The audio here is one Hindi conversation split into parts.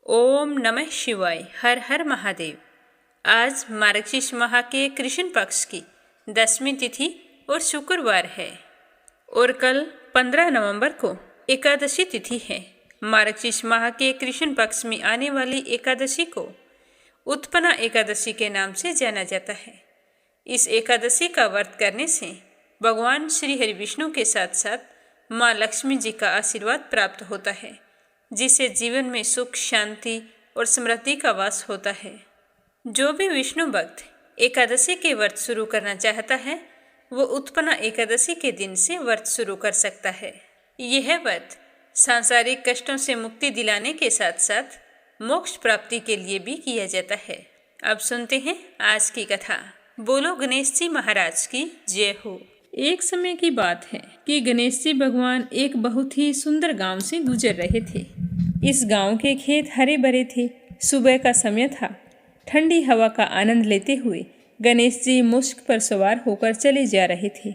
ओम नमः शिवाय। हर हर महादेव। आज मार्गशीर्ष माह के कृष्ण पक्ष की 10वीं तिथि और शुक्रवार है और कल 15 नवंबर को एकादशी तिथि है। मार्गशीर्ष माह के कृष्ण पक्ष में आने वाली एकादशी को उत्पन्ना एकादशी के नाम से जाना जाता है। इस एकादशी का व्रत करने से भगवान श्री हरि विष्णु के साथ साथ माँ लक्ष्मी जी का आशीर्वाद प्राप्त होता है, जिससे जीवन में सुख, शांति और समृद्धि का वास होता है। जो भी विष्णु भक्त एकादशी के व्रत शुरू करना चाहता है, वो उत्पन्ना एकादशी के दिन से व्रत शुरू कर सकता है। यह व्रत सांसारिक कष्टों से मुक्ति दिलाने के साथ साथ मोक्ष प्राप्ति के लिए भी किया जाता है। अब सुनते हैं आज की कथा। बोलो गणेश जी महाराज की जय हो। एक समय की बात है कि गणेश जी भगवान एक बहुत ही सुंदर गांव से गुजर रहे थे। इस गांव के खेत हरे भरे थे। सुबह का समय था। ठंडी हवा का आनंद लेते हुए गणेश जी मुश्क पर सवार होकर चले जा रहे थे।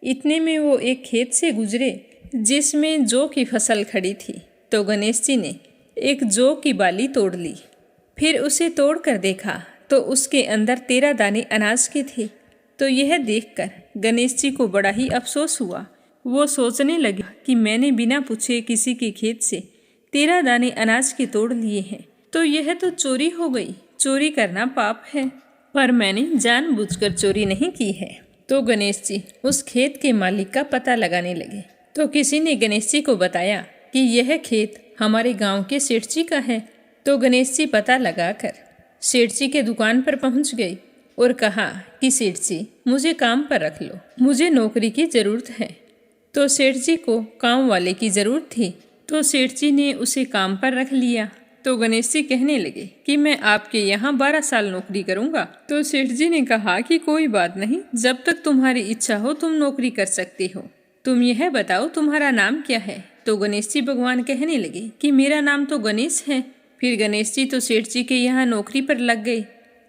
इतने में वो एक खेत से गुजरे जिसमें जौ की फसल खड़ी थी। तो गणेश जी ने एक जौ की बाली तोड़ ली। फिर उसे तोड़कर देखा तो उसके अंदर 13 दाने अनाज के थे। तो यह देखकर गणेश जी को बड़ा ही अफसोस हुआ। वो सोचने लगे कि मैंने बिना पूछे किसी के खेत से 13 दाने अनाज के तोड़ लिए हैं, तो यह तो चोरी हो गई। चोरी करना पाप है, पर मैंने जानबूझकर चोरी नहीं की है। तो गणेश जी उस खेत के मालिक का पता लगाने लगे। तो किसी ने गणेश जी को बताया कि यह खेत हमारे गांव के सेठ जी का है। तो गणेश जी पता लगाकर सेठ जी के दुकान पर पहुंच गए और कहा कि सेठ जी, मुझे काम पर रख लो, मुझे नौकरी की ज़रूरत है। तो सेठ जी को काम वाले की ज़रूरत थी, तो सेठ जी ने उसे काम पर रख लिया। तो गणेश जी कहने लगे कि मैं आपके यहाँ 12 साल नौकरी करूँगा। तो सेठ जी ने कहा कि कोई बात नहीं, जब तक तुम्हारी इच्छा हो तुम नौकरी कर सकते हो। तुम यह बताओ तुम्हारा नाम क्या है। तो गणेश जी भगवान कहने लगे कि मेरा नाम तो गणेश है। फिर गणेश जी तो सेठ जी के यहाँ नौकरी पर लग गए।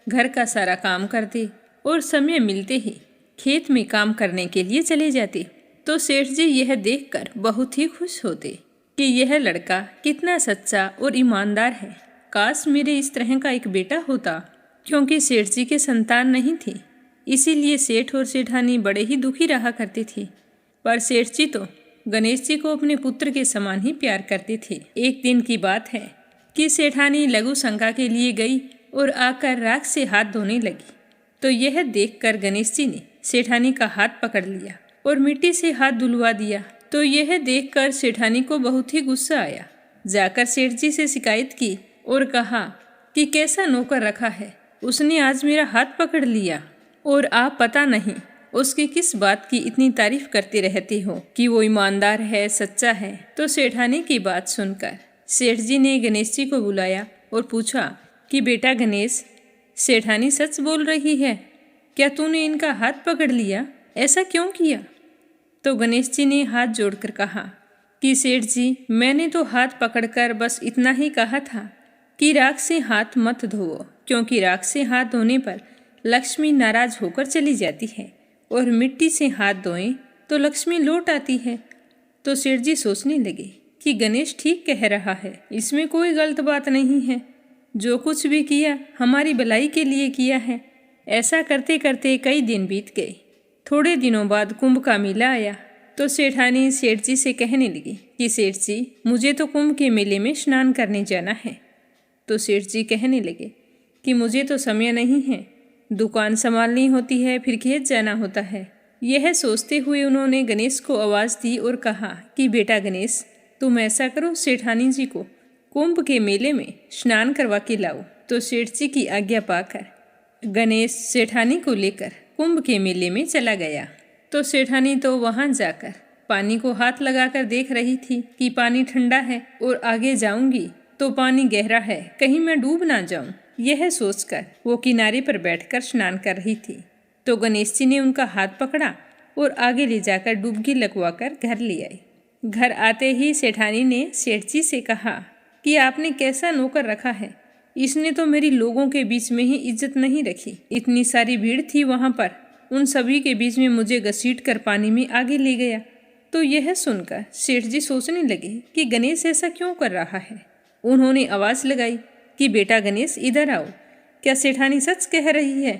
घर का सारा काम करते और समय मिलते ही खेत में काम करने के लिए चले जाते। तो सेठ जी यह देखकर बहुत ही खुश होते कि यह लड़का कितना सच्चा और ईमानदार है। काश मेरे इस तरह का एक बेटा होता। क्योंकि सेठ जी के संतान नहीं थी, इसीलिए सेठ और सेठानी बड़े ही दुखी रहा करते थे। पर सेठ जी तो गणेश जी को अपने पुत्र के समान ही प्यार करते थे। एक दिन की बात है कि सेठानी लघु शंका के लिए गई और आकर राख से हाथ धोने लगी। तो यह देखकर गणेश जी ने सेठानी का हाथ पकड़ लिया और मिट्टी से हाथ धुलवा दिया। तो यह देखकर सेठानी को बहुत ही गुस्सा आया। जाकर सेठ जी से शिकायत की और कहा कि कैसा नौकर रखा है, उसने आज मेरा हाथ पकड़ लिया और आप पता नहीं उसकी किस बात की इतनी तारीफ करते रहते हो कि वो ईमानदार है, सच्चा है। तो सेठानी की बात सुनकर सेठ जी ने गणेश जी को बुलाया और पूछा कि बेटा गणेश, सेठानी सच बोल रही है क्या? तूने इनका हाथ पकड़ लिया, ऐसा क्यों किया? तो गणेश जी ने हाथ जोड़कर कहा कि सेठ जी, मैंने तो हाथ पकड़कर बस इतना ही कहा था कि राख से हाथ मत धोवो, क्योंकि राख से हाथ धोने पर लक्ष्मी नाराज होकर चली जाती है और मिट्टी से हाथ धोएं तो लक्ष्मी लौट आती है। तो सेठ जी सोचने लगे कि गणेश ठीक कह रहा है, इसमें कोई गलत बात नहीं है। जो कुछ भी किया हमारी भलाई के लिए किया है। ऐसा करते करते कई दिन बीत गए। थोड़े दिनों बाद कुंभ का मेला आया। तो सेठानी सेठ जी से कहने लगी कि सेठ जी, मुझे तो कुंभ के मेले में स्नान करने जाना है। तो सेठ जी कहने लगे कि मुझे तो समय नहीं है, दुकान संभालनी होती है, फिर खेत जाना होता है। यह सोचते हुए उन्होंने गणेश को आवाज़ दी और कहा कि बेटा गणेश, तुम ऐसा करो, सेठानी जी को कुंभ के मेले में स्नान करवा के लाओ। तो सेठ जी की आज्ञा पाकर गणेश सेठानी को लेकर कुंभ के मेले में चला गया। तो सेठानी तो वहां जाकर पानी को हाथ लगाकर देख रही थी कि पानी ठंडा है और आगे जाऊंगी तो पानी गहरा है, कहीं मैं डूब ना जाऊं। यह सोचकर वो किनारे पर बैठकर स्नान कर रही थी। तो गणेश जी ने उनका हाथ पकड़ा और आगे ले जाकर डुबकी लगवाकर घर ले आए। घर आते ही सेठानी ने सेठ जी से कहा कि आपने कैसा नौकर रखा है, इसने तो मेरी लोगों के बीच में ही इज्जत नहीं रखी। इतनी सारी भीड़ थी वहाँ पर, उन सभी के बीच में मुझे घसीट कर पानी में आगे ले गया। तो यह सुनकर सेठ जी सोचने लगे कि गणेश ऐसा क्यों कर रहा है। उन्होंने आवाज़ लगाई कि बेटा गणेश इधर आओ, क्या सेठानी सच कह रही है?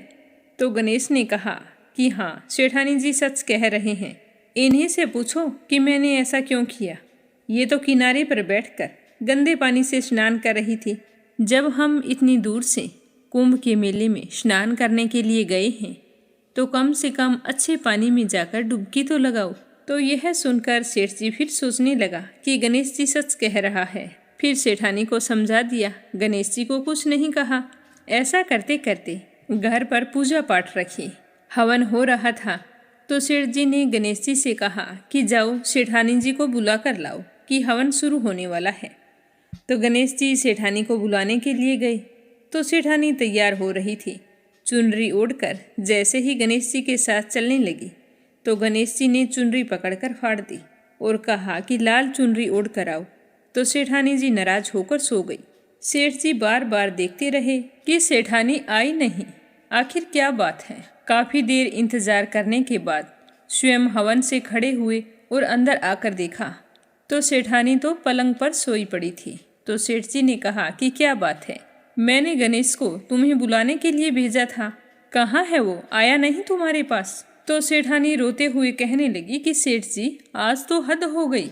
तो गणेश ने कहा कि हाँ, सेठानी जी सच कह रहे हैं। इन्हीं से पूछो कि मैंने ऐसा क्यों किया। ये तो किनारे पर बैठकर गंदे पानी से स्नान कर रही थी। जब हम इतनी दूर से कुंभ के मेले में स्नान करने के लिए गए हैं तो कम से कम अच्छे पानी में जाकर डुबकी तो लगाओ। तो यह सुनकर सेठ जी फिर सोचने लगा कि गणेश जी सच कह रहा है। फिर सेठानी को समझा दिया, गणेश जी को कुछ नहीं कहा। ऐसा करते करते घर पर पूजा पाठ रखी। हवन हो रहा था तो सेठ जी ने गणेश जी से कहा कि जाओ सेठानी जी को बुला कर लाओ कि हवन शुरू होने वाला है। तो गणेश जी सेठानी को बुलाने के लिए गए तो सेठानी तैयार हो रही थी। चुनरी ओढ़कर जैसे ही गणेश जी के साथ चलने लगी तो गणेश जी ने चुनरी पकड़कर फाड़ दी और कहा कि लाल चुनरी ओढ़ कर आओ। तो सेठानी जी नाराज होकर सो गई। सेठ जी बार बार देखते रहे कि सेठानी आई नहीं, आखिर क्या बात है। काफ़ी देर इंतजार करने के बाद स्वयं हवन से खड़े हुए और अंदर आकर देखा तो सेठानी तो पलंग पर सोई पड़ी थी। तो सेठ जी ने कहा कि क्या बात है, मैंने गणेश को तुम्हें बुलाने के लिए भेजा था, कहाँ है वो, आया नहीं तुम्हारे पास? तो सेठानी रोते हुए कहने लगी कि सेठ जी आज तो हद हो गई,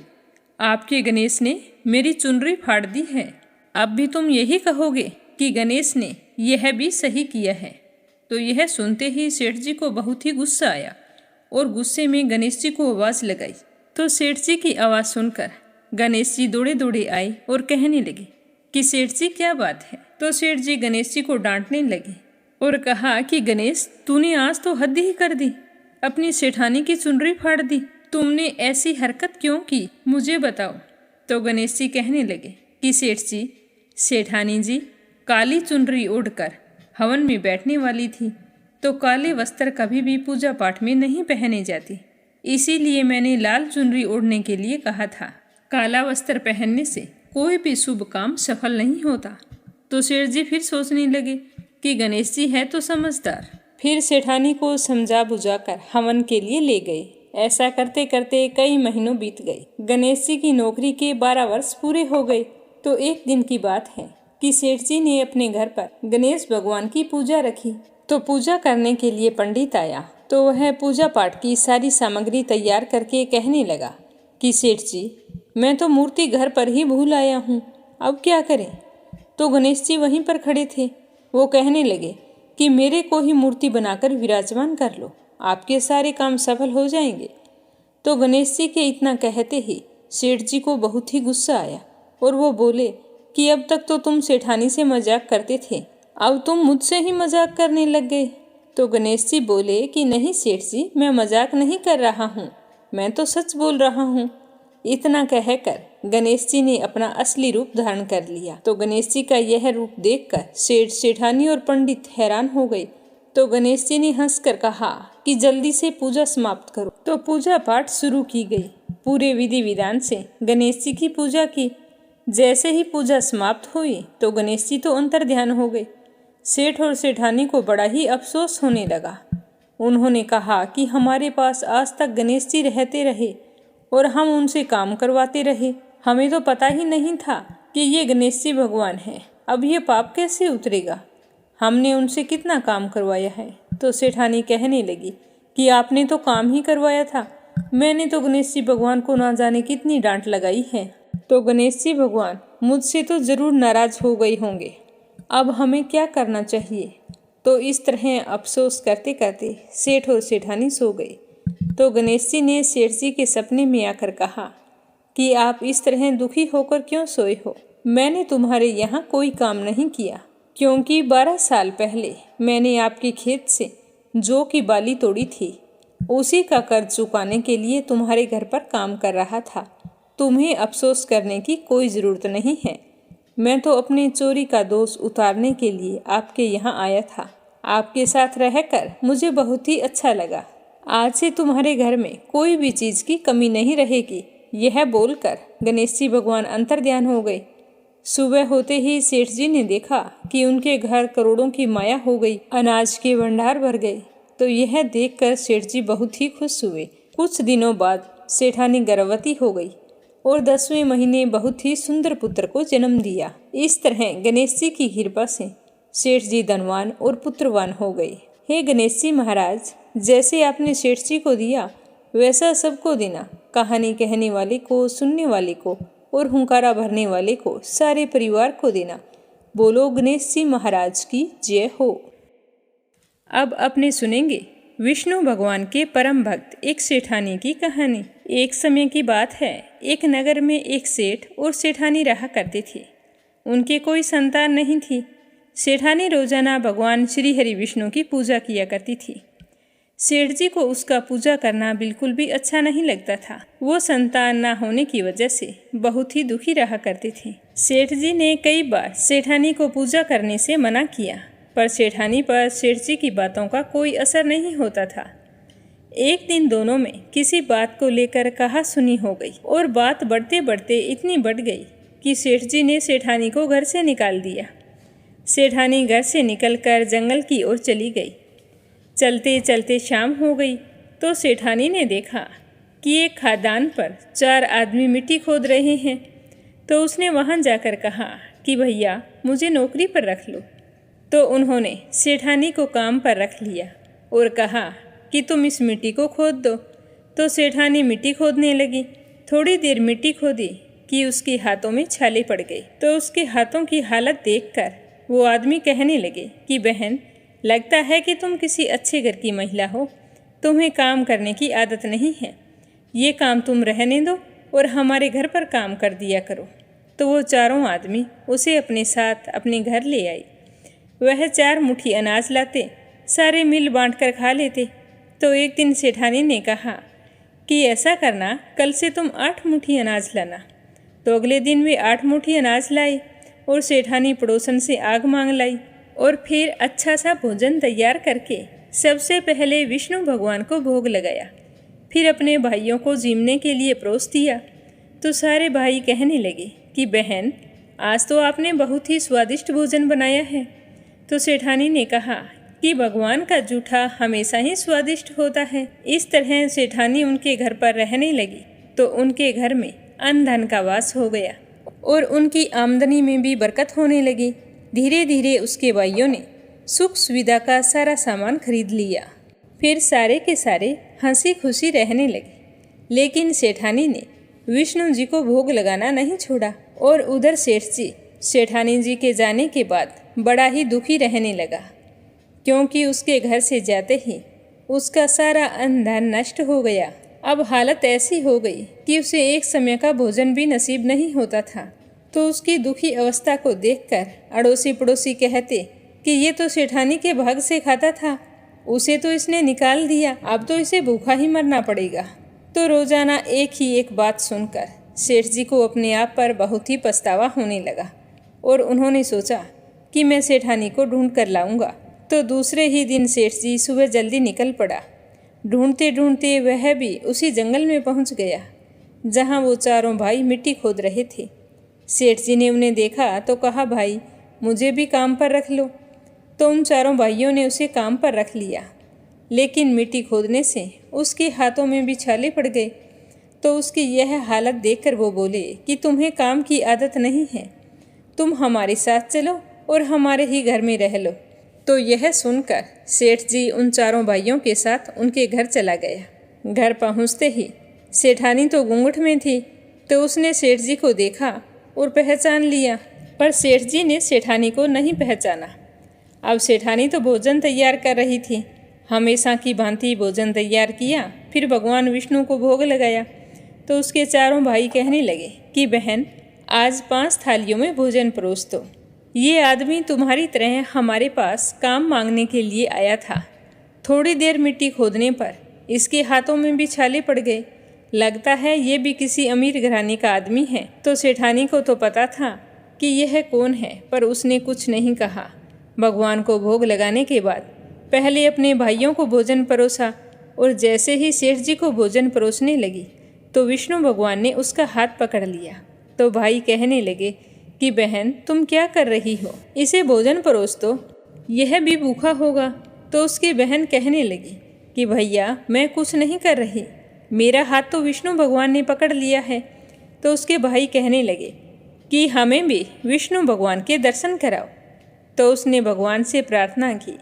आपके गणेश ने मेरी चुनरी फाड़ दी है। अब भी तुम यही कहोगे कि गणेश ने यह भी सही किया है। तो यह सुनते ही सेठ जी को बहुत ही गुस्सा आया और गुस्से में गणेश जी को आवाज़ लगाई। तो सेठ जी की आवाज़ सुनकर गणेश जी दौड़े दौड़े आए और कहने लगे कि सेठ जी क्या बात है। तो सेठ जी गणेश जी को डांटने लगे और कहा कि गणेश तूने आज तो हद ही कर दी, अपनी सेठानी की चुनरी फाड़ दी, तुमने ऐसी हरकत क्यों की, मुझे बताओ। तो गणेश जी कहने लगे कि सेठ जी, सेठानी जी काली चुनरी ओढ़कर हवन में बैठने वाली थी तो काले वस्त्र कभी भी पूजा पाठ में नहीं पहने जाते, इसीलिए मैंने लाल चुनरी ओढ़ने के लिए कहा था। काला वस्त्र पहनने से कोई भी शुभ काम सफल नहीं होता। तो सेठ जी फिर सोचने लगे कि गणेश जी है तो समझदार। फिर सेठानी को समझा बुझाकर हवन के लिए ले गए। ऐसा करते करते कई महीनों बीत गए। गणेश जी की नौकरी के 12 वर्ष पूरे हो गए। तो एक दिन की बात है कि सेठ जी ने अपने घर पर गणेश भगवान की पूजा रखी। तो पूजा करने के लिए पंडित आया तो वह पूजा पाठ की सारी सामग्री तैयार करके कहने लगा कि सेठ जी, मैं तो मूर्ति घर पर ही भूल आया हूँ, अब क्या करें। तो गणेश जी वहीं पर खड़े थे। वो कहने लगे कि मेरे को ही मूर्ति बनाकर विराजमान कर लो, आपके सारे काम सफल हो जाएंगे। तो गणेश जी के इतना कहते ही सेठ जी को बहुत ही गुस्सा आया और वो बोले कि अब तक तो तुम सेठानी से मजाक करते थे, अब तुम मुझसे ही मजाक करने लग गए। तो गणेश जी बोले कि नहीं सेठ जी, मैं मजाक नहीं कर रहा हूँ, मैं तो सच बोल रहा हूँ। इतना कहकर गणेश जी ने अपना असली रूप धारण कर लिया। तो गणेश जी का यह रूप देखकर सेठ, सेठानी और पंडित हैरान हो गए। तो गणेश जी ने हंसकर कहा कि जल्दी से पूजा समाप्त करो। तो पूजा पाठ शुरू की गई। पूरे विधि विधान से गणेश जी की पूजा की। जैसे ही पूजा समाप्त हुई तो गणेश जी तो अंतर ध्यान हो गए। सेठ और सेठानी को बड़ा ही अफसोस होने लगा। उन्होंने कहा कि हमारे पास आज तक गणेश जी रहते रहे और हम उनसे काम करवाते रहे, हमें तो पता ही नहीं था कि ये गणेश जी भगवान हैं। अब ये पाप कैसे उतरेगा, हमने उनसे कितना काम करवाया है। तो सेठानी कहने लगी कि आपने तो काम ही करवाया था, मैंने तो गणेश जी भगवान को ना जाने कितनी डांट लगाई है। तो गणेश जी भगवान मुझसे तो ज़रूर नाराज हो गए होंगे, अब हमें क्या करना चाहिए। तो इस तरह अफसोस करते करते सेठ और सेठानी सो गए। तो गणेश जी ने सेठ जी के सपने में आकर कहा कि आप इस तरह दुखी होकर क्यों सोए हो, मैंने तुम्हारे यहाँ कोई काम नहीं किया, क्योंकि 12 साल पहले मैंने आपके खेत से जौ की बाली तोड़ी थी, उसी का कर्ज चुकाने के लिए तुम्हारे घर पर काम कर रहा था। तुम्हें अफसोस करने की कोई ज़रूरत नहीं है, मैं तो अपने चोरी का दोष उतारने के लिए आपके यहाँ आया था। आपके साथ रहकर मुझे बहुत ही अच्छा लगा। आज से तुम्हारे घर में कोई भी चीज़ की कमी नहीं रहेगी। यह बोलकर गणेश जी भगवान अंतर्ध्यान हो गए। सुबह होते ही सेठ जी ने देखा कि उनके घर करोड़ों की माया हो गई, अनाज के भंडार भर गए। तो यह देखकर सेठ जी बहुत ही खुश हुए। कुछ दिनों बाद सेठानी गर्भवती हो गई। और 10वें महीने बहुत ही सुंदर पुत्र को जन्म दिया। इस तरह गणेश जी की कृपा से सेठ जी धनवान और पुत्रवान हो गए। हे गणेश जी महाराज, जैसे आपने सेठ जी को दिया वैसा सबको देना। कहानी कहने वाले को, सुनने वाले को और हुंकारा भरने वाले को, सारे परिवार को देना। बोलो गणेश जी महाराज की जय हो। अब अपने सुनेंगे विष्णु भगवान के परम भक्त एक सेठानी की कहानी। एक समय की बात है, एक नगर में एक सेठ और सेठानी रहा करते थे। उनके कोई संतान नहीं थी। सेठानी रोजाना भगवान श्री हरि विष्णु की पूजा किया करती थी। सेठ जी को उसका पूजा करना बिल्कुल भी अच्छा नहीं लगता था। वो संतान ना होने की वजह से बहुत ही दुखी रहा करते थे। सेठ जी ने कई बार सेठानी को पूजा करने से मना किया, पर सेठानी पर सेठ जी की बातों का कोई असर नहीं होता था। एक दिन दोनों में किसी बात को लेकर कहा सुनी हो गई और बात बढ़ते बढ़ते इतनी बढ़ गई कि सेठ जी ने सेठानी को घर से निकाल दिया। सेठानी घर से निकलकर जंगल की ओर चली गई। चलते चलते शाम हो गई तो सेठानी ने देखा कि एक खदान पर 4 आदमी मिट्टी खोद रहे हैं। तो उसने वहां जाकर कहा कि भैया मुझे नौकरी पर रख लो। तो उन्होंने सेठानी को काम पर रख लिया और कहा कि तुम इस मिट्टी को खोद दो। तो सेठानी मिट्टी खोदने लगी। थोड़ी देर मिट्टी खोदी कि उसके हाथों में छाले पड़ गई। तो उसके हाथों की हालत देखकर वो आदमी कहने लगे कि बहन, लगता है कि तुम किसी अच्छे घर की महिला हो, तुम्हें काम करने की आदत नहीं है। ये काम तुम रहने दो और हमारे घर पर काम कर दिया करो। तो वो चारों आदमी उसे अपने साथ अपने घर ले आई। वह 4 मुट्ठी अनाज लाते, सारे मिल बांट कर खा लेते। तो एक दिन सेठानी ने कहा कि ऐसा करना, कल से तुम 8 मुट्ठी अनाज लाना। तो अगले दिन वे 8 मुट्ठी अनाज लाई और सेठानी पड़ोसन से आग मांग लाई और फिर अच्छा सा भोजन तैयार करके सबसे पहले विष्णु भगवान को भोग लगाया। फिर अपने भाइयों को जीमने के लिए परोस दिया। तो सारे भाई कहने लगे कि बहन, आज तो आपने बहुत ही स्वादिष्ट भोजन बनाया है। तो सेठानी ने कहा कि भगवान का जूठा हमेशा ही स्वादिष्ट होता है। इस तरह सेठानी उनके घर पर रहने लगी तो उनके घर में अन्न धन का वास हो गया और उनकी आमदनी में भी बरकत होने लगी। धीरे धीरे उसके भाइयों ने सुख सुविधा का सारा सामान खरीद लिया। फिर सारे के सारे हंसी खुशी रहने लगे। लेकिन सेठानी ने विष्णु जी को भोग लगाना नहीं छोड़ा और उधर सेठ जी सेठानी जी के जाने के बाद बड़ा ही दुखी रहने लगा, क्योंकि उसके घर से जाते ही उसका सारा अन्न धन नष्ट हो गया। अब हालत ऐसी हो गई कि उसे एक समय का भोजन भी नसीब नहीं होता था। तो उसकी दुखी अवस्था को देखकर अड़ोसी पड़ोसी कहते कि ये तो सेठानी के भाग से खाता था, उसे तो इसने निकाल दिया, अब तो इसे भूखा ही मरना पड़ेगा। तो रोजाना एक ही एक बात सुनकर सेठ जी को अपने आप पर बहुत ही पछतावा होने लगा और उन्होंने सोचा कि मैं सेठानी को ढूंढ कर लाऊंगा। तो दूसरे ही दिन सेठ जी सुबह जल्दी निकल पड़ा। ढूंढते ढूंढते वह भी उसी जंगल में पहुंच गया जहां वो चारों भाई मिट्टी खोद रहे थे। सेठ जी ने उन्हें देखा तो कहा, भाई मुझे भी काम पर रख लो। तो उन चारों भाइयों ने उसे काम पर रख लिया, लेकिन मिट्टी खोदने से उसके हाथों में भी छाले पड़ गए। तो उसकी यह हालत देखकर वो बोले कि तुम्हें काम की आदत नहीं है, तुम हमारे साथ चलो और हमारे ही घर में रह लो। तो यह सुनकर सेठ जी उन चारों भाइयों के साथ उनके घर चला गया। घर पहुंचते ही सेठानी तो घूंघट में थी। तो उसने सेठ जी को देखा और पहचान लिया, पर सेठ जी ने सेठानी को नहीं पहचाना। अब सेठानी तो भोजन तैयार कर रही थी। हमेशा की भांति भोजन तैयार किया, फिर भगवान विष्णु को भोग लगाया। तो उसके चारों भाई कहने लगे कि बहन, आज 5 थालियों में भोजन परोस दो। ये आदमी तुम्हारी तरह हमारे पास काम मांगने के लिए आया था। थोड़ी देर मिट्टी खोदने पर इसके हाथों में भी छाले पड़ गए। लगता है ये भी किसी अमीर घराने का आदमी है। तो सेठानी को तो पता था कि यह कौन है, पर उसने कुछ नहीं कहा। भगवान को भोग लगाने के बाद पहले अपने भाइयों को भोजन परोसा और जैसे ही सेठ जी को भोजन परोसने लगी तो विष्णु भगवान ने उसका हाथ पकड़ लिया। तो भाई कहने लगे कि बहन, तुम क्या कर रही हो, इसे भोजन परोस दो, यह भी भूखा होगा। तो उसकी बहन कहने लगी कि भैया, मैं कुछ नहीं कर रही, मेरा हाथ तो विष्णु भगवान ने पकड़ लिया है। तो उसके भाई कहने लगे कि हमें भी विष्णु भगवान के दर्शन कराओ। तो उसने भगवान से प्रार्थना की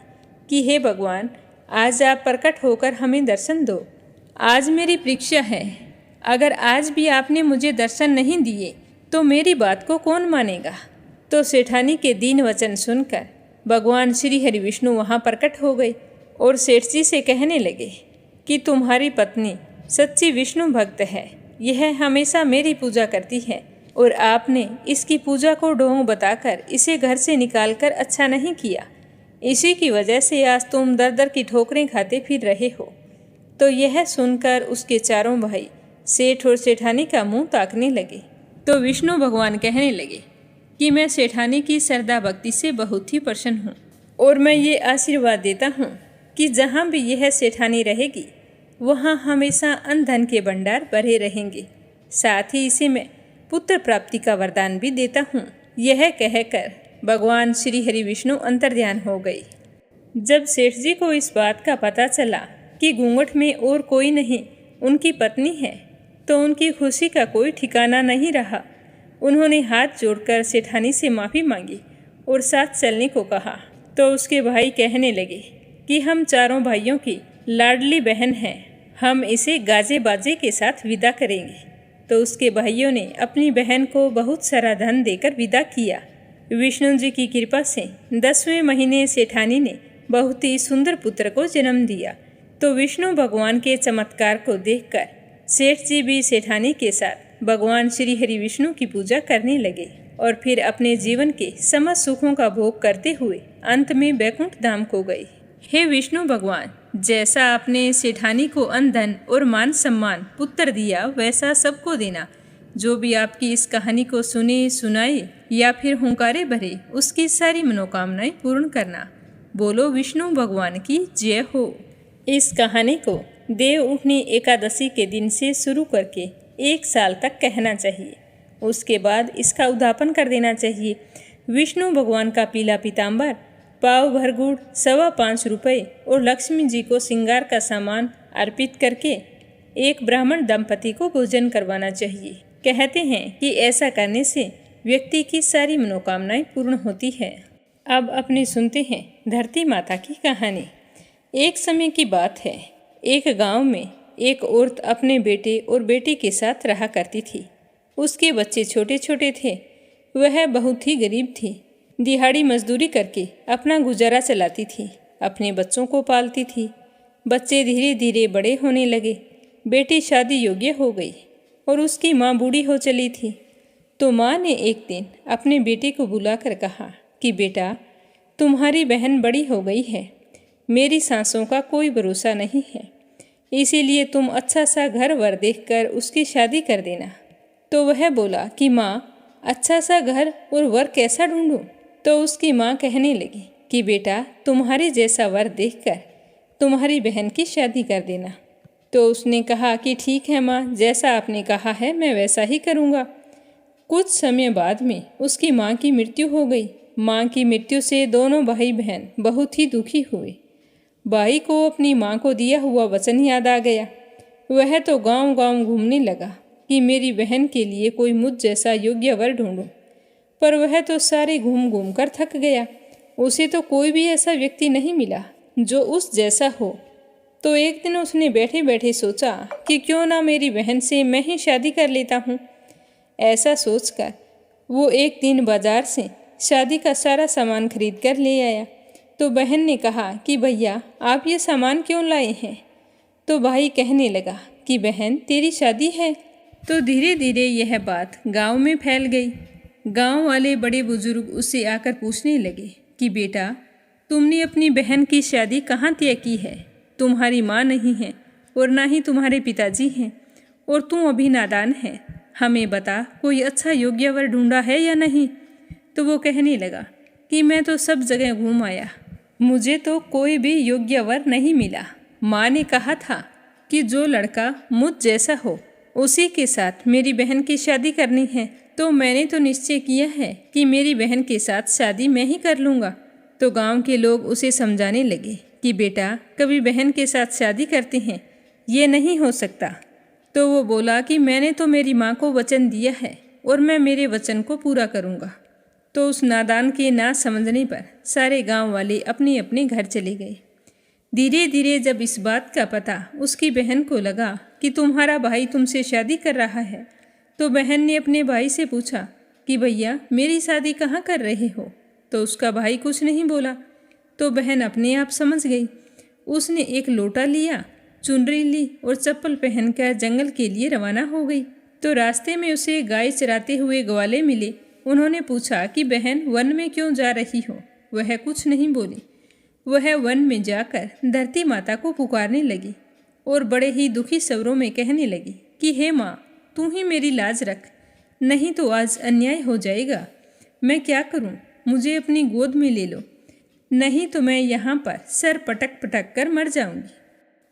कि हे भगवान, आज आप प्रकट होकर हमें दर्शन दो। आज मेरी परीक्षा है। अगर आज भी आपने मुझे दर्शन नहीं दिए तो मेरी बात को कौन मानेगा। तो सेठानी के दीन वचन सुनकर भगवान श्री हरि विष्णु वहाँ प्रकट हो गए और सेठ जी से कहने लगे कि तुम्हारी पत्नी सच्ची विष्णु भक्त है। यह हमेशा मेरी पूजा करती है और आपने इसकी पूजा को ढोंग बताकर इसे घर से निकालकर अच्छा नहीं किया। इसी की वजह से आज तुम दर दर की ठोकरें खाते फिर रहे हो। तो यह सुनकर उसके चारों भाई सेठ और सेठानी का मुंह ताकने लगे। तो विष्णु भगवान कहने लगे कि मैं सेठानी की श्रद्धा भक्ति से बहुत ही प्रसन्न हूँ और मैं ये आशीर्वाद देता हूँ कि जहाँ भी यह सेठानी रहेगी वहाँ हमेशा अन्न धन के भंडार भरे रहेंगे। साथ ही इसे मैं पुत्र प्राप्ति का वरदान भी देता हूँ। यह कहकर भगवान श्री हरि विष्णु अंतर्ध्यान हो गए। जब सेठ जी को इस बात का पता चला कि घूंघट में और कोई नहीं उनकी पत्नी है तो उनकी खुशी का कोई ठिकाना नहीं रहा। उन्होंने हाथ जोड़कर सेठानी से माफ़ी मांगी और साथ चलने को कहा। तो उसके भाई कहने लगे कि हम चारों भाइयों की लाडली बहन हैं, हम इसे गाजे बाजे के साथ विदा करेंगे। तो उसके भाइयों ने अपनी बहन को बहुत सारा धन देकर विदा किया। विष्णु जी की कृपा से 10वें महीने सेठानी ने बहुत ही सुंदर पुत्र को जन्म दिया। तो विष्णु भगवान के चमत्कार को देखकर सेठ जी भी सेठानी के साथ भगवान श्री हरि विष्णु की पूजा करने लगे और फिर अपने जीवन के समस्त सुखों का भोग करते हुए अंत में वैकुंठ धाम को गए। हे विष्णु भगवान, जैसा आपने सेठानी को अन्न धन और मान सम्मान पुत्र दिया वैसा सबको देना। जो भी आपकी इस कहानी को सुने, सुनाए या फिर हुंकारे भरे उसकी सारी मनोकामनाएं पूर्ण करना। बोलो विष्णु भगवान की जय हो। इस कहानी को देव उठनी एकादशी के दिन से शुरू करके 1 साल तक कहना चाहिए। उसके बाद इसका उद्यापन कर देना चाहिए। विष्णु भगवान का पीला पीताम्बर, पाव भर गुड़, 5.25 रुपये और लक्ष्मी जी को श्रृंगार का सामान अर्पित करके एक ब्राह्मण दंपति को भोजन करवाना चाहिए। कहते हैं कि ऐसा करने से व्यक्ति की सारी मनोकामनाएं पूर्ण होती है। अब अपने सुनते हैं धरती माता की कहानी। एक समय की बात है, एक गांव में एक औरत अपने बेटे और बेटी के साथ रहा करती थी। उसके बच्चे छोटे छोटे थे। वह बहुत ही गरीब थी। दिहाड़ी मजदूरी करके अपना गुजारा चलाती थी, अपने बच्चों को पालती थी। बच्चे धीरे धीरे बड़े होने लगे। बेटी शादी योग्य हो गई और उसकी माँ बूढ़ी हो चली थी। तो माँ ने एक दिन अपने बेटे को बुलाकर कहा कि बेटा, तुम्हारी बहन बड़ी हो गई है, मेरी सांसों का कोई भरोसा नहीं है, इसीलिए तुम अच्छा सा घर वर देखकर उसकी शादी कर देना। तो वह बोला कि माँ, अच्छा सा घर और वर कैसा ढूंढूं? तो उसकी माँ कहने लगी कि बेटा, तुम्हारे जैसा वर देखकर तुम्हारी बहन की शादी कर देना। तो उसने कहा कि ठीक है माँ, जैसा आपने कहा है मैं वैसा ही करूँगा। कुछ समय बाद में उसकी माँ की मृत्यु हो गई। माँ की मृत्यु से दोनों भाई बहन बहुत ही दुखी हुए। भाई को अपनी माँ को दिया हुआ वचन याद आ गया। वह तो गांव गांव घूमने लगा कि मेरी बहन के लिए कोई मुझ जैसा योग्य वर ढूंढूं। पर वह तो सारे घूम घूम कर थक गया। उसे तो कोई भी ऐसा व्यक्ति नहीं मिला जो उस जैसा हो। तो एक दिन उसने बैठे बैठे सोचा कि क्यों ना मेरी बहन से मैं ही शादी कर लेता हूँ। ऐसा सोचकर वो एक दिन बाजार से शादी का सारा सामान खरीद कर ले आया। तो बहन ने कहा कि भैया, आप ये सामान क्यों लाए हैं? तो भाई कहने लगा कि बहन, तेरी शादी है। तो धीरे धीरे यह बात गांव में फैल गई। गांव वाले बड़े बुजुर्ग उससे आकर पूछने लगे कि बेटा, तुमने अपनी बहन की शादी कहाँ तय की है? तुम्हारी माँ नहीं है और ना ही तुम्हारे पिताजी हैं और तू अभी नादान है। हमें बता, कोई अच्छा योग्य वर ढूंढा है या नहीं? तो वो कहने लगा कि मैं तो सब जगह घूम आया, मुझे तो कोई भी योग्य वर नहीं मिला। माँ ने कहा था कि जो लड़का मुझ जैसा हो उसी के साथ मेरी बहन की शादी करनी है। तो मैंने तो निश्चय किया है कि मेरी बहन के साथ शादी मैं ही कर लूँगा। तो गांव के लोग उसे समझाने लगे कि बेटा, कभी बहन के साथ शादी करते हैं, ये नहीं हो सकता। तो वो बोला कि मैंने तो मेरी माँ को वचन दिया है और मैं मेरे वचन को पूरा करूँगा। तो उस नादान के ना समझने पर सारे गांव वाले अपने अपने घर चले गए। धीरे धीरे जब इस बात का पता उसकी बहन को लगा कि तुम्हारा भाई तुमसे शादी कर रहा है, तो बहन ने अपने भाई से पूछा कि भैया मेरी शादी कहाँ कर रहे हो। तो उसका भाई कुछ नहीं बोला। तो बहन अपने आप समझ गई। उसने एक लोटा लिया, चुनरी ली और चप्पल पहनकर जंगल के लिए रवाना हो गई। तो रास्ते में उसे गाय चराते हुए ग्वाले मिले। उन्होंने पूछा कि बहन वन में क्यों जा रही हो। वह कुछ नहीं बोली। वह वन में जाकर धरती माता को पुकारने लगी और बड़े ही दुखी स्वरों में कहने लगी कि हे माँ, तू ही मेरी लाज रख, नहीं तो आज अन्याय हो जाएगा। मैं क्या करूँ, मुझे अपनी गोद में ले लो, नहीं तो मैं यहाँ पर सर पटक पटक कर मर जाऊँगी।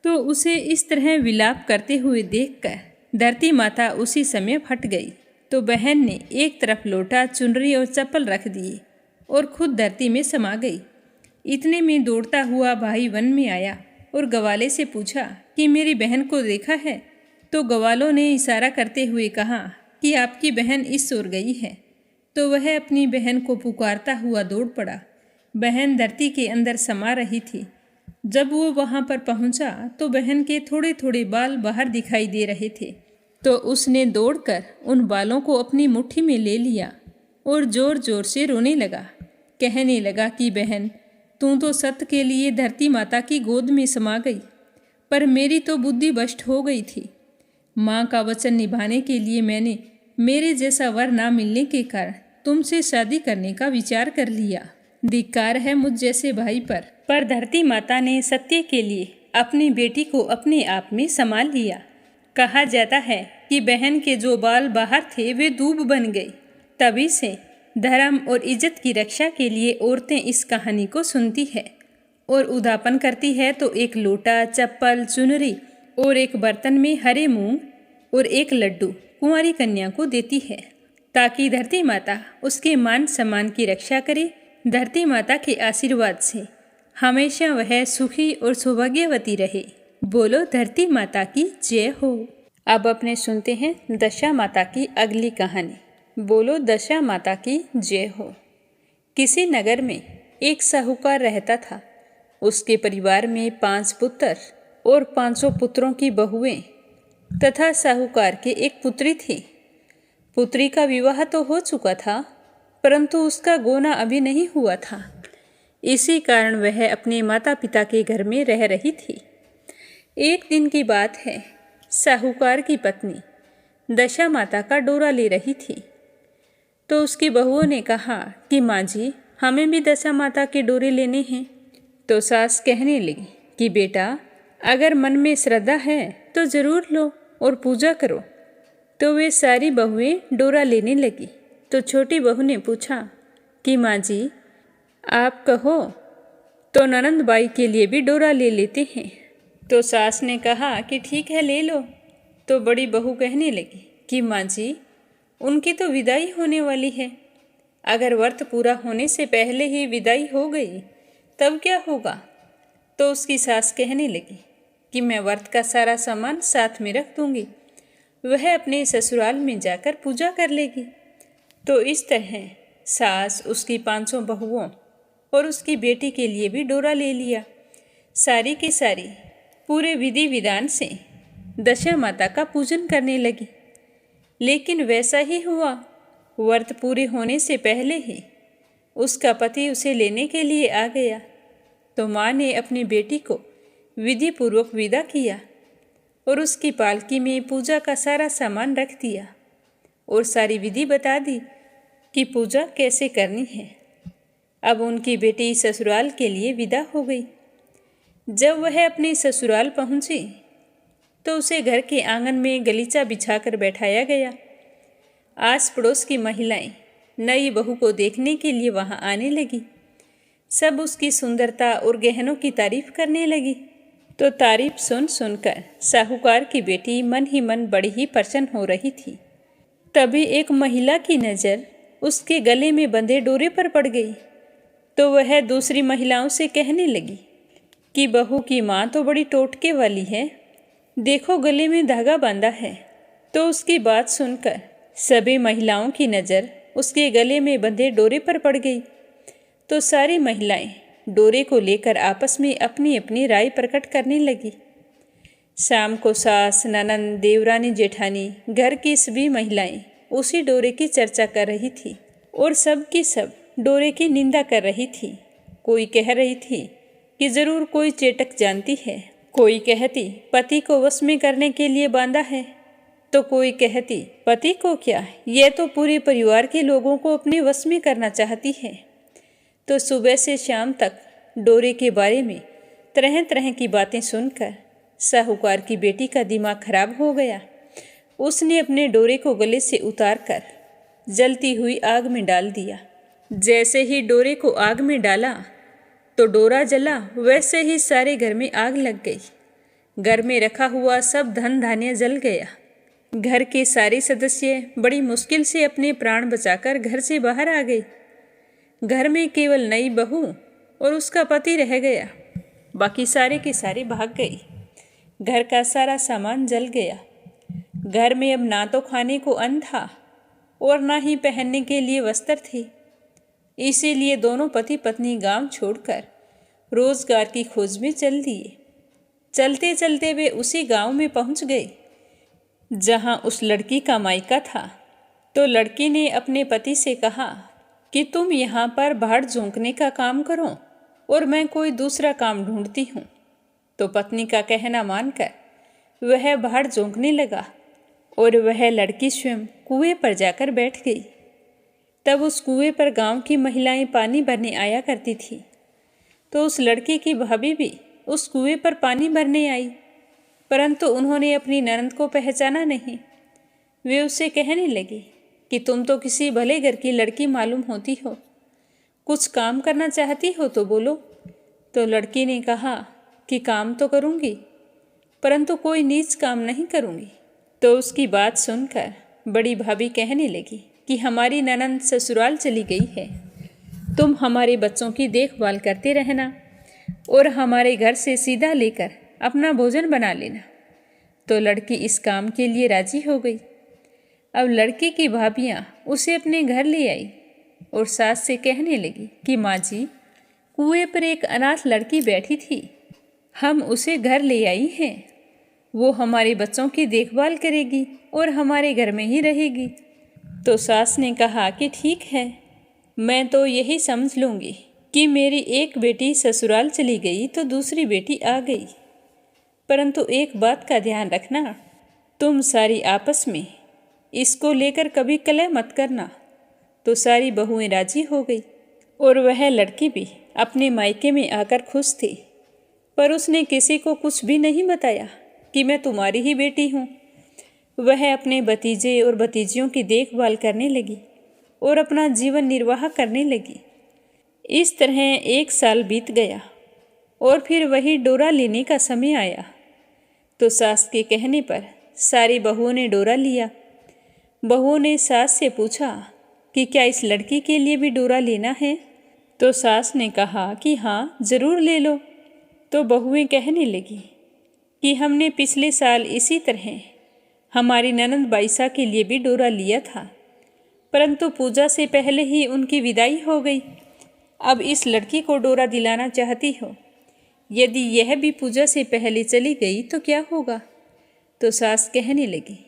तो उसे इस तरह विलाप करते हुए देखकर धरती माता उसी समय फट गई। तो बहन ने एक तरफ लोटा, चुनरी और चप्पल रख दिए और खुद धरती में समा गई। इतने में दौड़ता हुआ भाई वन में आया और गवाले से पूछा कि मेरी बहन को देखा है। तो गवालों ने इशारा करते हुए कहा कि आपकी बहन इस ओर गई है। तो वह अपनी बहन को पुकारता हुआ दौड़ पड़ा। बहन धरती के अंदर समा रही थी। जब वो वहाँ पर पहुँचा तो बहन के थोड़े थोड़े बाल बाहर दिखाई दे रहे थे। तो उसने दौड़कर उन बालों को अपनी मुट्ठी में ले लिया और ज़ोर ज़ोर से रोने लगा। कहने लगा कि बहन, तू तो सत्य के लिए धरती माता की गोद में समा गई, पर मेरी तो बुद्धि भ्रष्ट हो गई थी। माँ का वचन निभाने के लिए मैंने मेरे जैसा वर ना मिलने के कारण तुमसे शादी करने का विचार कर लिया। धिक्कार है मुझ जैसे भाई पर धरती माता ने सत्य के लिए अपनी बेटी को अपने आप में संभाल लिया। कहा जाता है कि बहन के जो बाल बाहर थे वे दूब बन गए। तभी से धर्म और इज्जत की रक्षा के लिए औरतें इस कहानी को सुनती है और उदापन करती है तो एक लोटा, चप्पल, चुनरी और एक बर्तन में हरे मूंग और एक लड्डू कुंवारी कन्या को देती है, ताकि धरती माता उसके मान सम्मान की रक्षा करे। धरती माता के आशीर्वाद से हमेशा वह सुखी और सौभाग्यवती रहे। बोलो धरती माता की जय हो। अब अपने सुनते हैं दशा माता की अगली कहानी। बोलो दशा माता की जय हो। किसी नगर में एक साहूकार रहता था। उसके परिवार में 5 पुत्र और 500 पुत्रों की बहुएं तथा साहूकार के एक पुत्री थी। पुत्री का विवाह तो हो चुका था, परंतु उसका गोना अभी नहीं हुआ था। इसी कारण वह अपने माता पिता के घर में रह रही थी। एक दिन की बात है, साहूकार की पत्नी दशा माता का डोरा ले रही थी। तो उसकी बहुओं ने कहा कि माँ जी, हमें भी दशा माता के डोरे लेने हैं। तो सास कहने लगी कि बेटा, अगर मन में श्रद्धा है तो ज़रूर लो और पूजा करो। तो वे सारी बहुएं डोरा लेने लगी। तो छोटी बहू ने पूछा कि माँ जी, आप कहो तो ननंद बाई के लिए भी डोरा ले लेते हैं। तो सास ने कहा कि ठीक है, ले लो। तो बड़ी बहू कहने लगी कि माँ जी, उनकी तो विदाई होने वाली है। अगर व्रत पूरा होने से पहले ही विदाई हो गई तब क्या होगा। तो उसकी सास कहने लगी कि मैं व्रत का सारा सामान साथ में रख दूंगी, वह अपने ससुराल में जाकर पूजा कर लेगी। तो इस तरह सास उसकी 500 बहुओं और उसकी बेटी के लिए भी डोरा ले लिया। सारी की सारी पूरे विधि विधान से दशा माता का पूजन करने लगी। लेकिन वैसा ही हुआ। व्रत पूरे होने से पहले ही उसका पति उसे लेने के लिए आ गया। तो माँ ने अपनी बेटी को विधि पूर्वक विदा किया और उसकी पालकी में पूजा का सारा सामान रख दिया और सारी विधि बता दी कि पूजा कैसे करनी है। अब उनकी बेटी ससुराल के लिए विदा हो गई। जब वह अपने ससुराल पहुंची तो उसे घर के आंगन में गलीचा बिछाकर बैठाया गया। आस पड़ोस की महिलाएं नई बहू को देखने के लिए वहां आने लगी। सब उसकी सुंदरता और गहनों की तारीफ करने लगी। तो तारीफ सुन सुनकर साहूकार की बेटी मन ही मन बड़ी ही प्रसन्न हो रही थी। तभी एक महिला की नज़र उसके गले में बंधे डोरे पर पड़ गई। तो वह दूसरी महिलाओं से कहने लगी कि बहू की माँ तो बड़ी टोटके वाली है, देखो गले में धागा बांधा है। तो उसकी बात सुनकर सभी महिलाओं की नज़र उसके गले में बंधे डोरे पर पड़ गई। तो सारी महिलाएं डोरे को लेकर आपस में अपनी अपनी राय प्रकट करने लगी। शाम को सास, ननंद, देवरानी, जेठानी, घर की सभी महिलाएं उसी डोरे की चर्चा कर रही थी और सब की सब डोरे की निंदा कर रही थी। कोई कह रही थी कि जरूर कोई चेटक जानती है, कोई कहती पति को वश में करने के लिए बांधा है, तो कोई कहती पति को क्या, यह तो पूरे परिवार के लोगों को अपने वश में करना चाहती है। तो सुबह से शाम तक डोरे के बारे में तरह तरह की बातें सुनकर साहूकार की बेटी का दिमाग खराब हो गया। उसने अपने डोरे को गले से उतारकर जलती हुई आग में डाल दिया। जैसे ही डोरे को आग में डाला तो डोरा जला, वैसे ही सारे घर में आग लग गई। घर में रखा हुआ सब धन धान्य जल गया। घर के सारे सदस्य बड़ी मुश्किल से अपने प्राण बचाकर घर से बाहर आ गए। घर में केवल नई बहू और उसका पति रह गया, बाकी सारे के सारे भाग गए। घर का सारा सामान जल गया। घर में अब ना तो खाने को अन्न था और ना ही पहनने के लिए वस्त्र थे। इसीलिए दोनों पति पत्नी गांव छोड़कर रोजगार की खोज में चल दिए। चलते चलते वे उसी गांव में पहुंच गए जहां उस लड़की का मायका था। तो लड़की ने अपने पति से कहा कि तुम यहाँ पर भाड़ झोंकने का काम करो और मैं कोई दूसरा काम ढूंढती हूँ। तो पत्नी का कहना मानकर वह भाड़ झोंकने लगा और वह लड़की स्वयं कुएं पर जाकर बैठ गई। तब उस कुएं पर गांव की महिलाएं पानी भरने आया करती थी। तो उस लड़की की भाभी भी उस कुएं पर पानी भरने आई, परंतु उन्होंने अपनी ननद को पहचाना नहीं। वे उससे कहने लगी कि तुम तो किसी भले घर की लड़की मालूम होती हो, कुछ काम करना चाहती हो तो बोलो। तो लड़की ने कहा कि काम तो करूँगी, परंतु कोई नीच काम नहीं करूँगी। तो उसकी बात सुनकर बड़ी भाभी कहने लगी कि हमारी ननद ससुराल चली गई है, तुम हमारे बच्चों की देखभाल करते रहना और हमारे घर से सीधा लेकर अपना भोजन बना लेना। तो लड़की इस काम के लिए राजी हो गई। अब लड़की की भाभियाँ उसे अपने घर ले आई और सास से कहने लगी कि माँ जी, कुएं पर एक अनाथ लड़की बैठी थी, हम उसे घर ले आई हैं। वो हमारे बच्चों की देखभाल करेगी और हमारे घर में ही रहेगी। तो सास ने कहा कि ठीक है, मैं तो यही समझ लूँगी कि मेरी एक बेटी ससुराल चली गई तो दूसरी बेटी आ गई, परंतु एक बात का ध्यान रखना, तुम सारी आपस में इसको लेकर कभी कलह मत करना। तो सारी बहुएं राजी हो गई और वह लड़की भी अपने मायके में आकर खुश थी, पर उसने किसी को कुछ भी नहीं बताया कि मैं तुम्हारी ही बेटी हूँ। वह अपने भतीजे और भतीजियों की देखभाल करने लगी और अपना जीवन निर्वाह करने लगी। इस तरह 1 साल बीत गया और फिर वही डोरा लेने का समय आया। तो सास के कहने पर सारी बहुओं ने डोरा लिया। बहुओं ने सास से पूछा कि क्या इस लड़की के लिए भी डोरा लेना है? तो सास ने कहा कि हाँ, ज़रूर ले लो। तो बहुएं कहने लगी कि हमने पिछले साल इसी तरह हमारी ननंद बाईसा के लिए भी डोरा लिया था, परंतु पूजा से पहले ही उनकी विदाई हो गई। अब इस लड़की को डोरा दिलाना चाहती हो, यदि यह भी पूजा से पहले चली गई तो क्या होगा? तो सास कहने लगी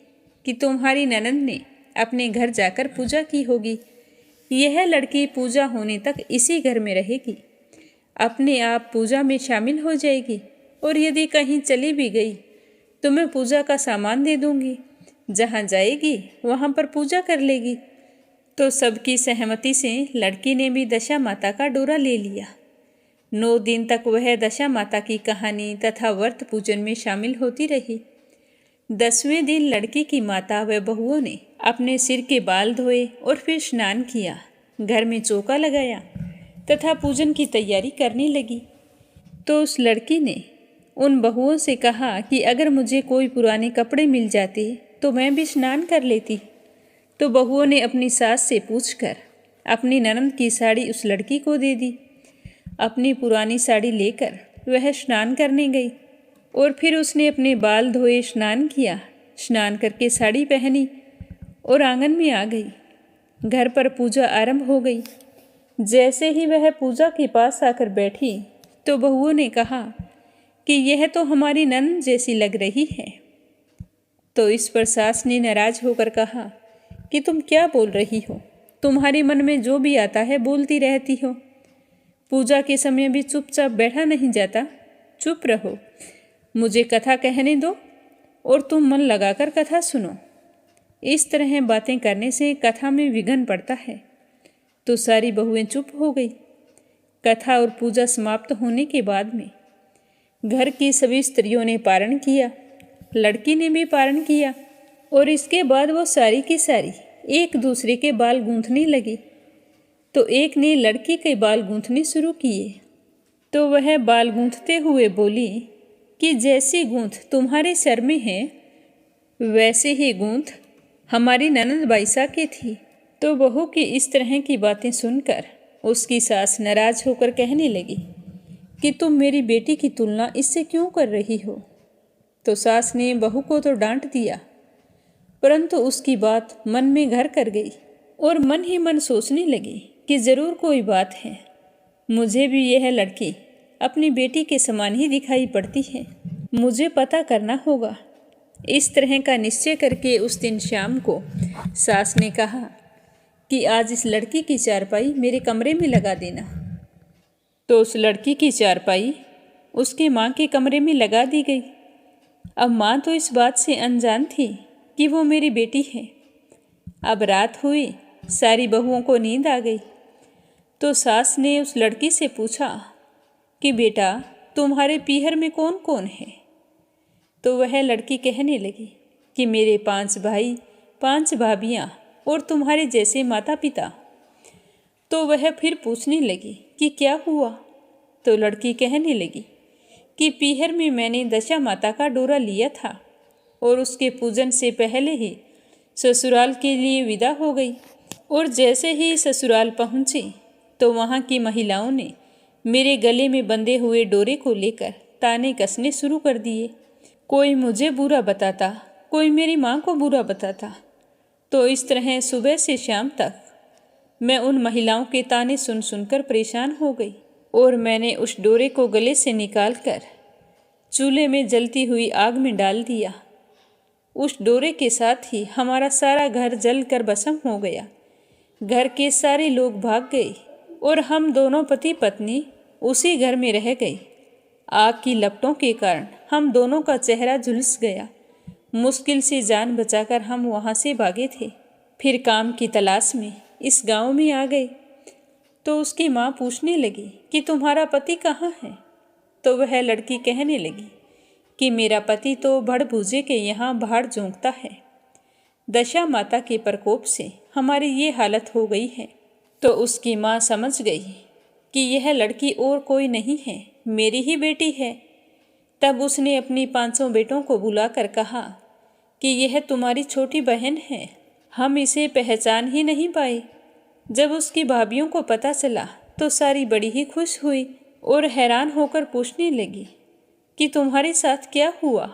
कि तुम्हारी ननंद ने अपने घर जाकर पूजा की होगी, यह लड़की पूजा होने तक इसी घर में रहेगी, अपने आप पूजा में शामिल हो जाएगी और यदि कहीं चली भी गई तो मैं पूजा का सामान दे दूंगी, जहाँ जाएगी वहाँ पर पूजा कर लेगी। तो सबकी सहमति से लड़की ने भी दशा माता का डोरा ले लिया। 9 दिन तक वह दशा माता की कहानी तथा व्रत पूजन में शामिल होती रही। 10वें दिन लड़की की माता व बहुओं ने अपने सिर के बाल धोए और फिर स्नान किया, घर में चौका लगाया तथा पूजन की तैयारी करने लगी। तो उस लड़की ने उन बहुओं से कहा कि अगर मुझे कोई पुराने कपड़े मिल जाते तो मैं भी स्नान कर लेती। तो बहुओं ने अपनी सास से पूछकर अपनी ननंद की साड़ी उस लड़की को दे दी। अपनी पुरानी साड़ी लेकर वह स्नान करने गई और फिर उसने अपने बाल धोए, स्नान किया। स्नान करके साड़ी पहनी और आंगन में आ गई। घर पर पूजा आरंभ हो गई। जैसे ही वह पूजा के पास आकर बैठी तो बहुओं ने कहा कि यह तो हमारी नंद जैसी लग रही है। तो इस पर सास ने नाराज होकर कहा कि तुम क्या बोल रही हो? तुम्हारे मन में जो भी आता है बोलती रहती हो। पूजा के समय भी चुपचाप बैठा नहीं जाता। चुप रहो, मुझे कथा कहने दो और तुम मन लगाकर कथा सुनो। इस तरह बातें करने से कथा में विघ्न पड़ता है। तो सारी बहुएं चुप हो गई। कथा और पूजा समाप्त होने के बाद में घर की सभी स्त्रियों ने पारण किया। लड़की ने भी पारण किया और इसके बाद वो सारी की सारी एक दूसरे के बाल गूंथने लगी। तो एक ने लड़की के बाल गूंथने शुरू किए। तो वह बाल गूंथते हुए बोली कि जैसी गूंथ तुम्हारे सर में है वैसे ही गूंथ हमारी ननद बाईसा की थी। तो बहू की इस तरह की बातें सुनकर उसकी सास नाराज होकर कहने लगी कि तुम मेरी बेटी की तुलना इससे क्यों कर रही हो। तो सास ने बहू को तो डांट दिया, परंतु उसकी बात मन में घर कर गई और मन ही मन सोचने लगी कि जरूर कोई बात है। मुझे भी यह लड़की अपनी बेटी के समान ही दिखाई पड़ती है। मुझे पता करना होगा। इस तरह का निश्चय करके उस दिन शाम को सास ने कहा कि आज इस लड़की की चारपाई मेरे कमरे में लगा देना। तो उस लड़की की चारपाई उसके माँ के कमरे में लगा दी गई। अब माँ तो इस बात से अनजान थी कि वो मेरी बेटी है। अब रात हुई, सारी बहुओं को नींद आ गई। तो सास ने उस लड़की से पूछा कि बेटा तुम्हारे पीहर में कौन कौन है। तो वह लड़की कहने लगी कि मेरे 5 भाई, 5 भाभियाँ और तुम्हारे जैसे माता पिता। तो वह फिर पूछने लगी कि क्या हुआ। तो लड़की कहने लगी कि पीहर में मैंने दशा माता का डोरा लिया था और उसके पूजन से पहले ही ससुराल के लिए विदा हो गई। और जैसे ही ससुराल पहुंची तो वहाँ की महिलाओं ने मेरे गले में बंधे हुए डोरे को लेकर ताने कसने शुरू कर दिए। कोई मुझे बुरा बताता, कोई मेरी माँ को बुरा बताता। तो इस तरह सुबह से शाम तक मैं उन महिलाओं के ताने सुन सुनकर परेशान हो गई और मैंने उस डोरे को गले से निकालकर चूल्हे में जलती हुई आग में डाल दिया। उस डोरे के साथ ही हमारा सारा घर जलकर भस्म हो गया। घर के सारे लोग भाग गए और हम दोनों पति पत्नी उसी घर में रह गए। आग की लपटों के कारण हम दोनों का चेहरा झुलस गया। मुश्किल से जान बचाकर हम वहाँ से भागे थे। फिर काम की तलाश में इस गांव में आ गए। तो उसकी माँ पूछने लगी कि तुम्हारा पति कहाँ है। तो वह लड़की कहने लगी कि मेरा पति तो भड़भूजे के यहाँ भाड़ झोंकता है। दशा माता के प्रकोप से हमारी ये हालत हो गई है। तो उसकी माँ समझ गई कि यह लड़की और कोई नहीं है, मेरी ही बेटी है। तब उसने अपनी 500 बेटों को बुलाकर कहा कि यह तुम्हारी छोटी बहन है। हम इसे पहचान ही नहीं पाए। जब उसकी भाभियों को पता चला तो सारी बड़ी ही खुश हुई और हैरान होकर पूछने लगी कि तुम्हारे साथ क्या हुआ,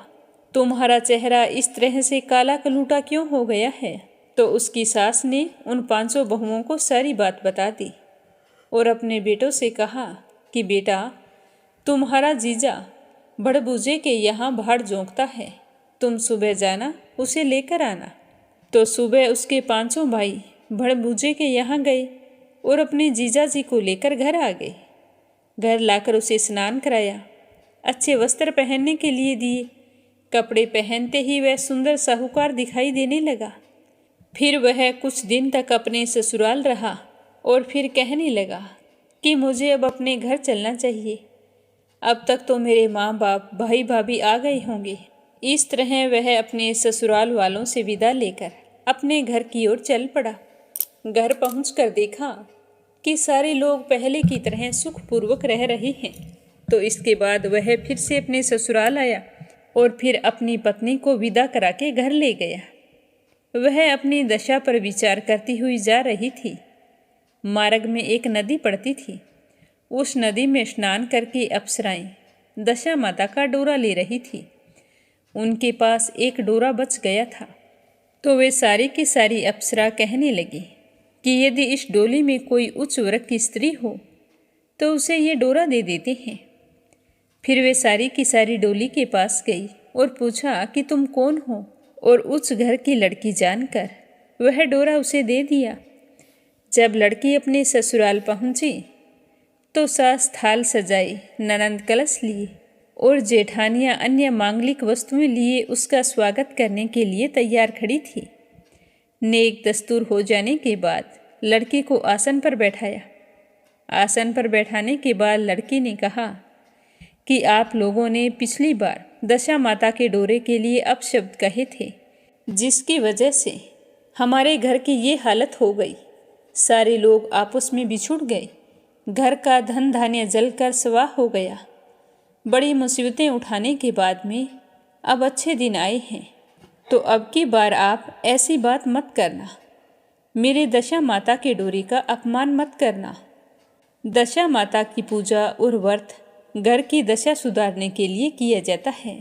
तुम्हारा चेहरा इस तरह से काला कलूटा क्यों हो गया है। तो उसकी सास ने उन 500 बहुओं को सारी बात बता दी और अपने बेटों से कहा कि बेटा तुम्हारा जीजा भड़बूजे के यहाँ भाड़ झोंकता है, तुम सुबह जाना उसे लेकर आना। तो सुबह उसके 500 भाई भड़बूजे के यहाँ गए और अपने जीजा जी को लेकर घर आ गए। घर लाकर उसे स्नान कराया, अच्छे वस्त्र पहनने के लिए दिए। कपड़े पहनते ही वह सुंदर साहूकार दिखाई देने लगा। फिर वह कुछ दिन तक अपने ससुराल रहा और फिर कहने लगा कि मुझे अब अपने घर चलना चाहिए। अब तक तो मेरे माँ बाप भाई भाभी आ गए होंगे। इस तरह वह अपने ससुराल वालों से विदा लेकर अपने घर की ओर चल पड़ा। घर पहुंचकर देखा कि सारे लोग पहले की तरह सुखपूर्वक रह रहे हैं। तो इसके बाद वह फिर से अपने ससुराल आया और फिर अपनी पत्नी को विदा करा के घर ले गया। वह अपनी दशा पर विचार करती हुई जा रही थी। मार्ग में एक नदी पड़ती थी। उस नदी में स्नान करके अप्सराएं दशा माता का डोरा ले रही थी। उनके पास एक डोरा बच गया था, तो वे सारी की सारी अप्सरा कहने लगी कि यदि इस डोली में कोई उच्च वर्ग की स्त्री हो तो उसे ये डोरा दे देते हैं। फिर वे सारी की सारी डोली के पास गई और पूछा कि तुम कौन हो, और उच्च घर की लड़की जानकर वह डोरा उसे दे दिया। जब लड़की अपने ससुराल पहुंची तो सास थाल सजाई, ननंद कलश लिए और जेठानियां अन्य मांगलिक वस्तुएं लिए उसका स्वागत करने के लिए तैयार खड़ी थी। नेक दस्तूर हो जाने के बाद लड़की को आसन पर बैठाया। आसन पर बैठाने के बाद लड़की ने कहा कि आप लोगों ने पिछली बार दशा माता के डोरे के लिए अपशब्द कहे थे, जिसकी वजह से हमारे घर की ये हालत हो गई। सारे लोग आपस में बिछुड़ गए, घर का धन धान्य जलकर स्वाह हो गया। बड़ी मुसीबतें उठाने के बाद में अब अच्छे दिन आए हैं, तो अब की बार आप ऐसी बात मत करना। मेरे दशा माता के डोरे का अपमान मत करना। दशा माता की पूजा और व्रत घर की दशा सुधारने के लिए किया जाता है।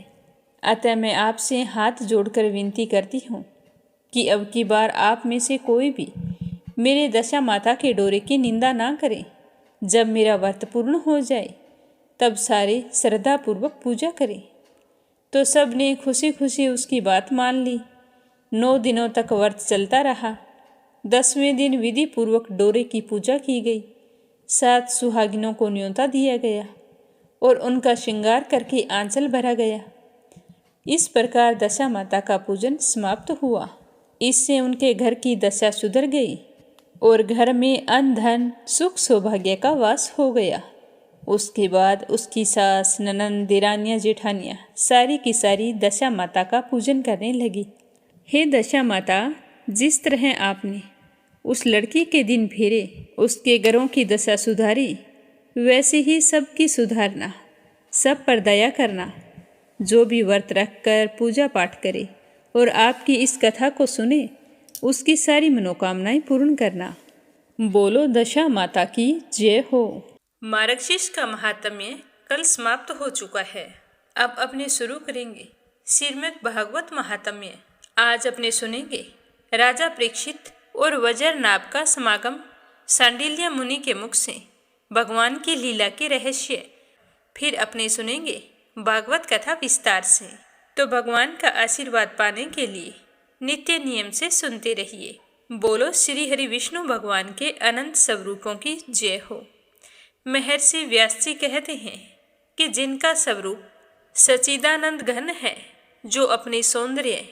अतः मैं आपसे हाथ जोड़कर विनती करती हूँ कि अब की बार आप में से कोई भी मेरे दशा माता के डोरे की निंदा ना करे। जब मेरा व्रत पूर्ण हो जाए तब सारे श्रद्धापूर्वक पूजा करें। तो सब ने खुशी खुशी उसकी बात मान ली। 9 दिनों तक व्रत चलता रहा। 10वें दिन विधि पूर्वक डोरे की पूजा की गई। 7 सुहागिनों को न्योता दिया गया और उनका श्रृंगार करके आंचल भरा गया। इस प्रकार दशा माता का पूजन समाप्त हुआ। इससे उनके घर की दशा सुधर गई और घर में अन्न धन सुख सौभाग्य का वास हो गया। उसके बाद उसकी सास, ननंद, देरानियाँ, जेठानियाँ सारी की सारी दशा माता का पूजन करने लगी। हे दशा माता, जिस तरह आपने उस लड़की के दिन फेरे, उसके घरों की दशा सुधारी, वैसे ही सबकी सुधारना, सब पर दया करना। जो भी व्रत रखकर पूजा पाठ करे और आपकी इस कथा को सुने, उसकी सारी मनोकामनाएं पूर्ण करना। बोलो दशा माता की जय हो। मार्गशीर्ष का महात्म्य कल समाप्त हो चुका है। अब अपने शुरू करेंगे श्रीमद् भागवत महात्म्य। आज अपने सुनेंगे राजा परीक्षित और वज्रनाभ का समागम, सांडिल्य मुनि के मुख से भगवान की लीला के रहस्य। फिर अपने सुनेंगे भागवत कथा विस्तार से। तो भगवान का आशीर्वाद पाने के लिए नित्य नियम से सुनते रहिए। बोलो श्री हरि विष्णु भगवान के अनंत स्वरूपों की जय हो। महर्षि व्यास जी कहते हैं कि जिनका स्वरूप सच्चिदानंद घन है, जो अपने सौंदर्य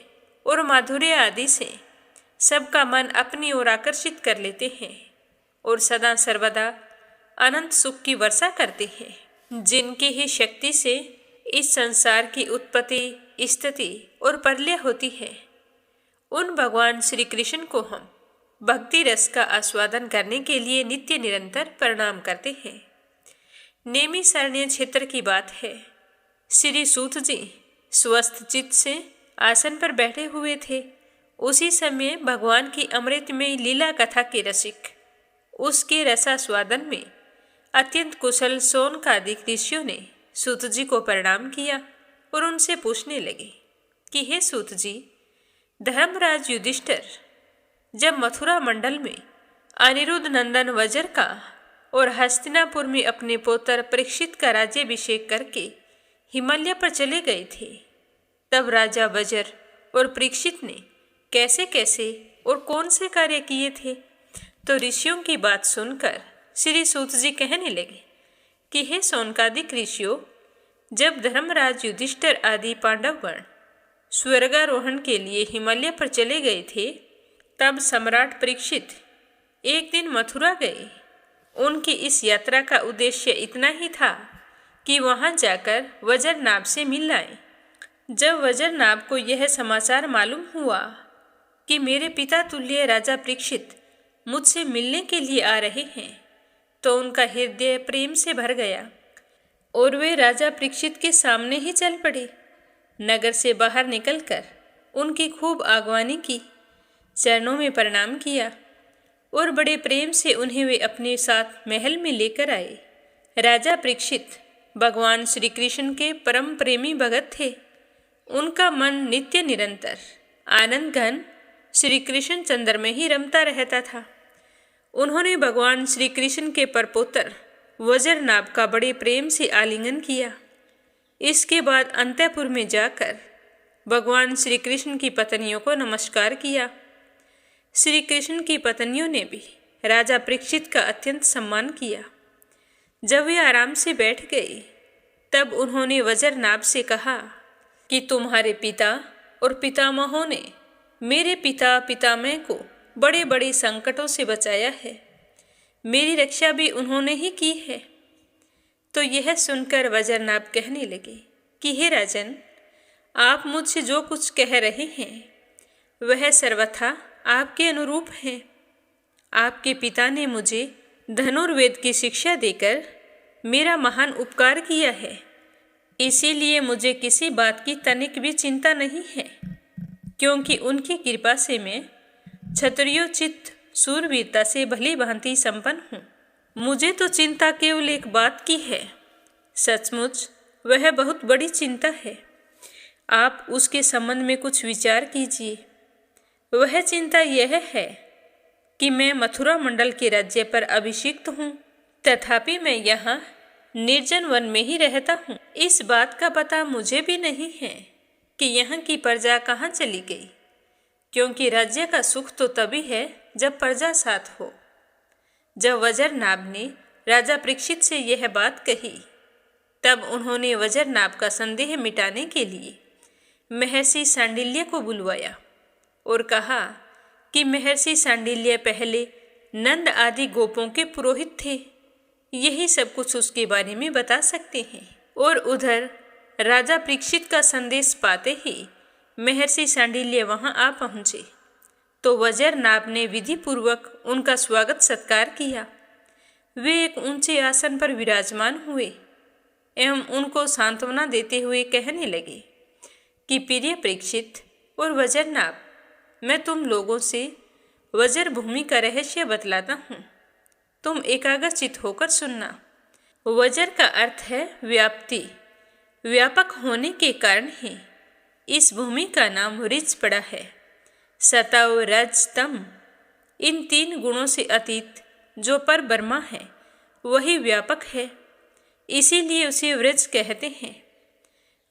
और माधुर्य आदि से सबका मन अपनी ओर आकर्षित कर लेते हैं और सदा सर्वदा अनंत सुख की वर्षा करते हैं, जिनकी ही शक्ति से इस संसार की उत्पत्ति, स्थिति और प्रलय होती है, उन भगवान श्री कृष्ण को हम भक्ति रस का आस्वादन करने के लिए नित्य निरंतर प्रणाम करते हैं। नेमी सरण्य क्षेत्र की बात है। श्री सूत जी स्वस्थ चित्त से आसन पर बैठे हुए थे। उसी समय भगवान की अमृतमय लीला कथा के रसिक उसके रसास्वादन में अत्यंत कुशल शौनकादिक ऋषियों ने सूत जी को प्रणाम किया और उनसे पूछने लगे कि हे सूत जी, धर्मराज युधिष्ठिर जब मथुरा मंडल में अनिरुद्ध नंदन वज्र का और हस्तिनापुर में अपने पुत्र परीक्षित का राज्याभिषेक करके हिमालय पर चले गए थे, तब राजा वज्र और परीक्षित ने कैसे कैसे और कौन से कार्य किए थे। तो ऋषियों की बात सुनकर श्री सूत जी कहने लगे कि हे शौनकादिक ऋषियों, जब धर्मराज युधिष्ठिर आदि पांडवगण स्वर्गारोहण के लिए हिमालय पर चले गए थे, तब सम्राट परीक्षित एक दिन मथुरा गए। उनकी इस यात्रा का उद्देश्य इतना ही था कि वहां जाकर वज्रनाभ से मिल आए। जब वज्रनाभ को यह समाचार मालूम हुआ कि मेरे पिता तुल्य राजा परीक्षित मुझसे मिलने के लिए आ रहे हैं, तो उनका हृदय प्रेम से भर गया और वे राजा परीक्षित के सामने ही चल पड़े। नगर से बाहर निकलकर उनकी खूब आगवानी की, चरणों में प्रणाम किया और बड़े प्रेम से उन्हें वे अपने साथ महल में लेकर आए। राजा परीक्षित भगवान श्री कृष्ण के परम प्रेमी भगत थे। उनका मन नित्य निरंतर आनंद घन श्री कृष्ण चंद्र में ही रमता रहता था। उन्होंने भगवान श्री कृष्ण के परपोतर वज्रनाभ का बड़े प्रेम से आलिंगन किया। इसके बाद अंतःपुर में जाकर भगवान श्री कृष्ण की पत्नियों को नमस्कार किया। श्री कृष्ण की पत्नियों ने भी राजा परीक्षित का अत्यंत सम्मान किया। जब वे आराम से बैठ गए तब उन्होंने वज्रनाभ से कहा कि तुम्हारे पिता और पितामहों ने मेरे पिता पितामह को बड़े बड़े संकटों से बचाया है, मेरी रक्षा भी उन्होंने ही की है। तो यह सुनकर वज्रनाभ कहने लगे कि हे राजन, आप मुझसे जो कुछ कह रहे हैं वह सर्वथा आपके अनुरूप है। आपके पिता ने मुझे धनुर्वेद की शिक्षा देकर मेरा महान उपकार किया है, इसीलिए मुझे किसी बात की तनिक भी चिंता नहीं है, क्योंकि उनकी कृपा से मैं क्षत्रियोचित शूरवीरता से भली भांति संपन्न हूँ। मुझे तो चिंता केवल एक बात की है, सचमुच वह बहुत बड़ी चिंता है। आप उसके संबंध में कुछ विचार कीजिए। वह चिंता यह है कि मैं मथुरा मंडल के राज्य पर अभिषिक्त हूँ, तथापि मैं यहाँ निर्जन वन में ही रहता हूँ। इस बात का पता मुझे भी नहीं है कि यहाँ की प्रजा कहाँ चली गई, क्योंकि राज्य का सुख तो तभी है जब प्रजा साथ हो। जब वज्रनाभ ने राजा परीक्षित से यह बात कही तब उन्होंने वज्रनाभ का संदेह मिटाने के लिए महर्षि सांडिल्य को बुलवाया और कहा कि महर्षि सांडिल्य पहले नंद आदि गोपों के पुरोहित थे, यही सब कुछ उसके बारे में बता सकते हैं। और उधर राजा परीक्षित का संदेश पाते ही महर्षि सांडिल्य वहां आ पहुंचे तो वज्रनाभ ने विधि पूर्वक उनका स्वागत सत्कार किया। वे एक ऊंचे आसन पर विराजमान हुए एवं उनको सांत्वना देते हुए कहने लगे कि प्रिय परीक्षित और वज्रनाभ, मैं तुम लोगों से वज्र भूमि का रहस्य बतलाता हूँ, तुम एकाग्रचित होकर सुनना। वज्र का अर्थ है व्याप्ति। व्यापक होने के कारण ही इस भूमि का नाम ऋच पड़ा है। सतव रज तम, इन तीन गुणों से अतीत जो पर ब्रह्मा है वही व्यापक है, इसीलिए उसे व्रज कहते हैं।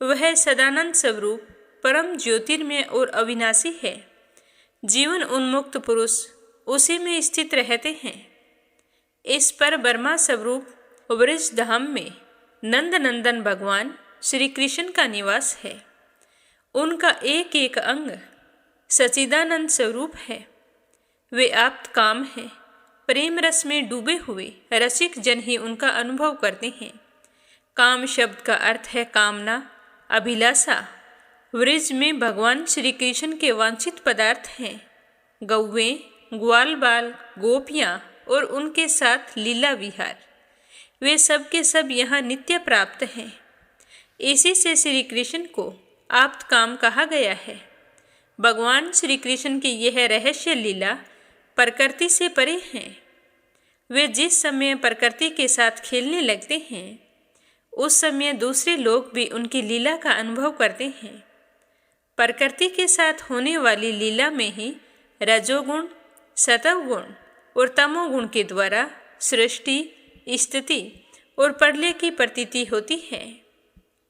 वह सदानंद स्वरूप परम ज्योतिर्मय और अविनाशी है। जीवन उन्मुक्त पुरुष उसी में स्थित रहते हैं। इस पर ब्रह्मा स्वरूप व्रज धाम में नंद नंदन भगवान श्री कृष्ण का निवास है। उनका एक एक अंग सच्चिदानंद स्वरूप है। वे आप्त काम हैं। प्रेम रस में डूबे हुए रसिक जन ही उनका अनुभव करते हैं। काम शब्द का अर्थ है कामना, अभिलाषा। व्रज में भगवान श्री कृष्ण के वांछित पदार्थ हैं गौवें, ग्वाल बाल, गोपियाँ और उनके साथ लीला विहार। वे सब के सब यहाँ नित्य प्राप्त हैं। इसी से श्री कृष्ण को आप्त काम कहा गया है। भगवान श्री कृष्ण की यह रहस्य लीला प्रकृति से परे हैं। वे जिस समय प्रकृति के साथ खेलने लगते हैं उस समय दूसरे लोग भी उनकी लीला का अनुभव करते हैं। प्रकृति के साथ होने वाली लीला में ही रजोगुण, सतवगुण और तमोगुण के द्वारा सृष्टि, स्थिति और प्रलय की प्रतीति होती है।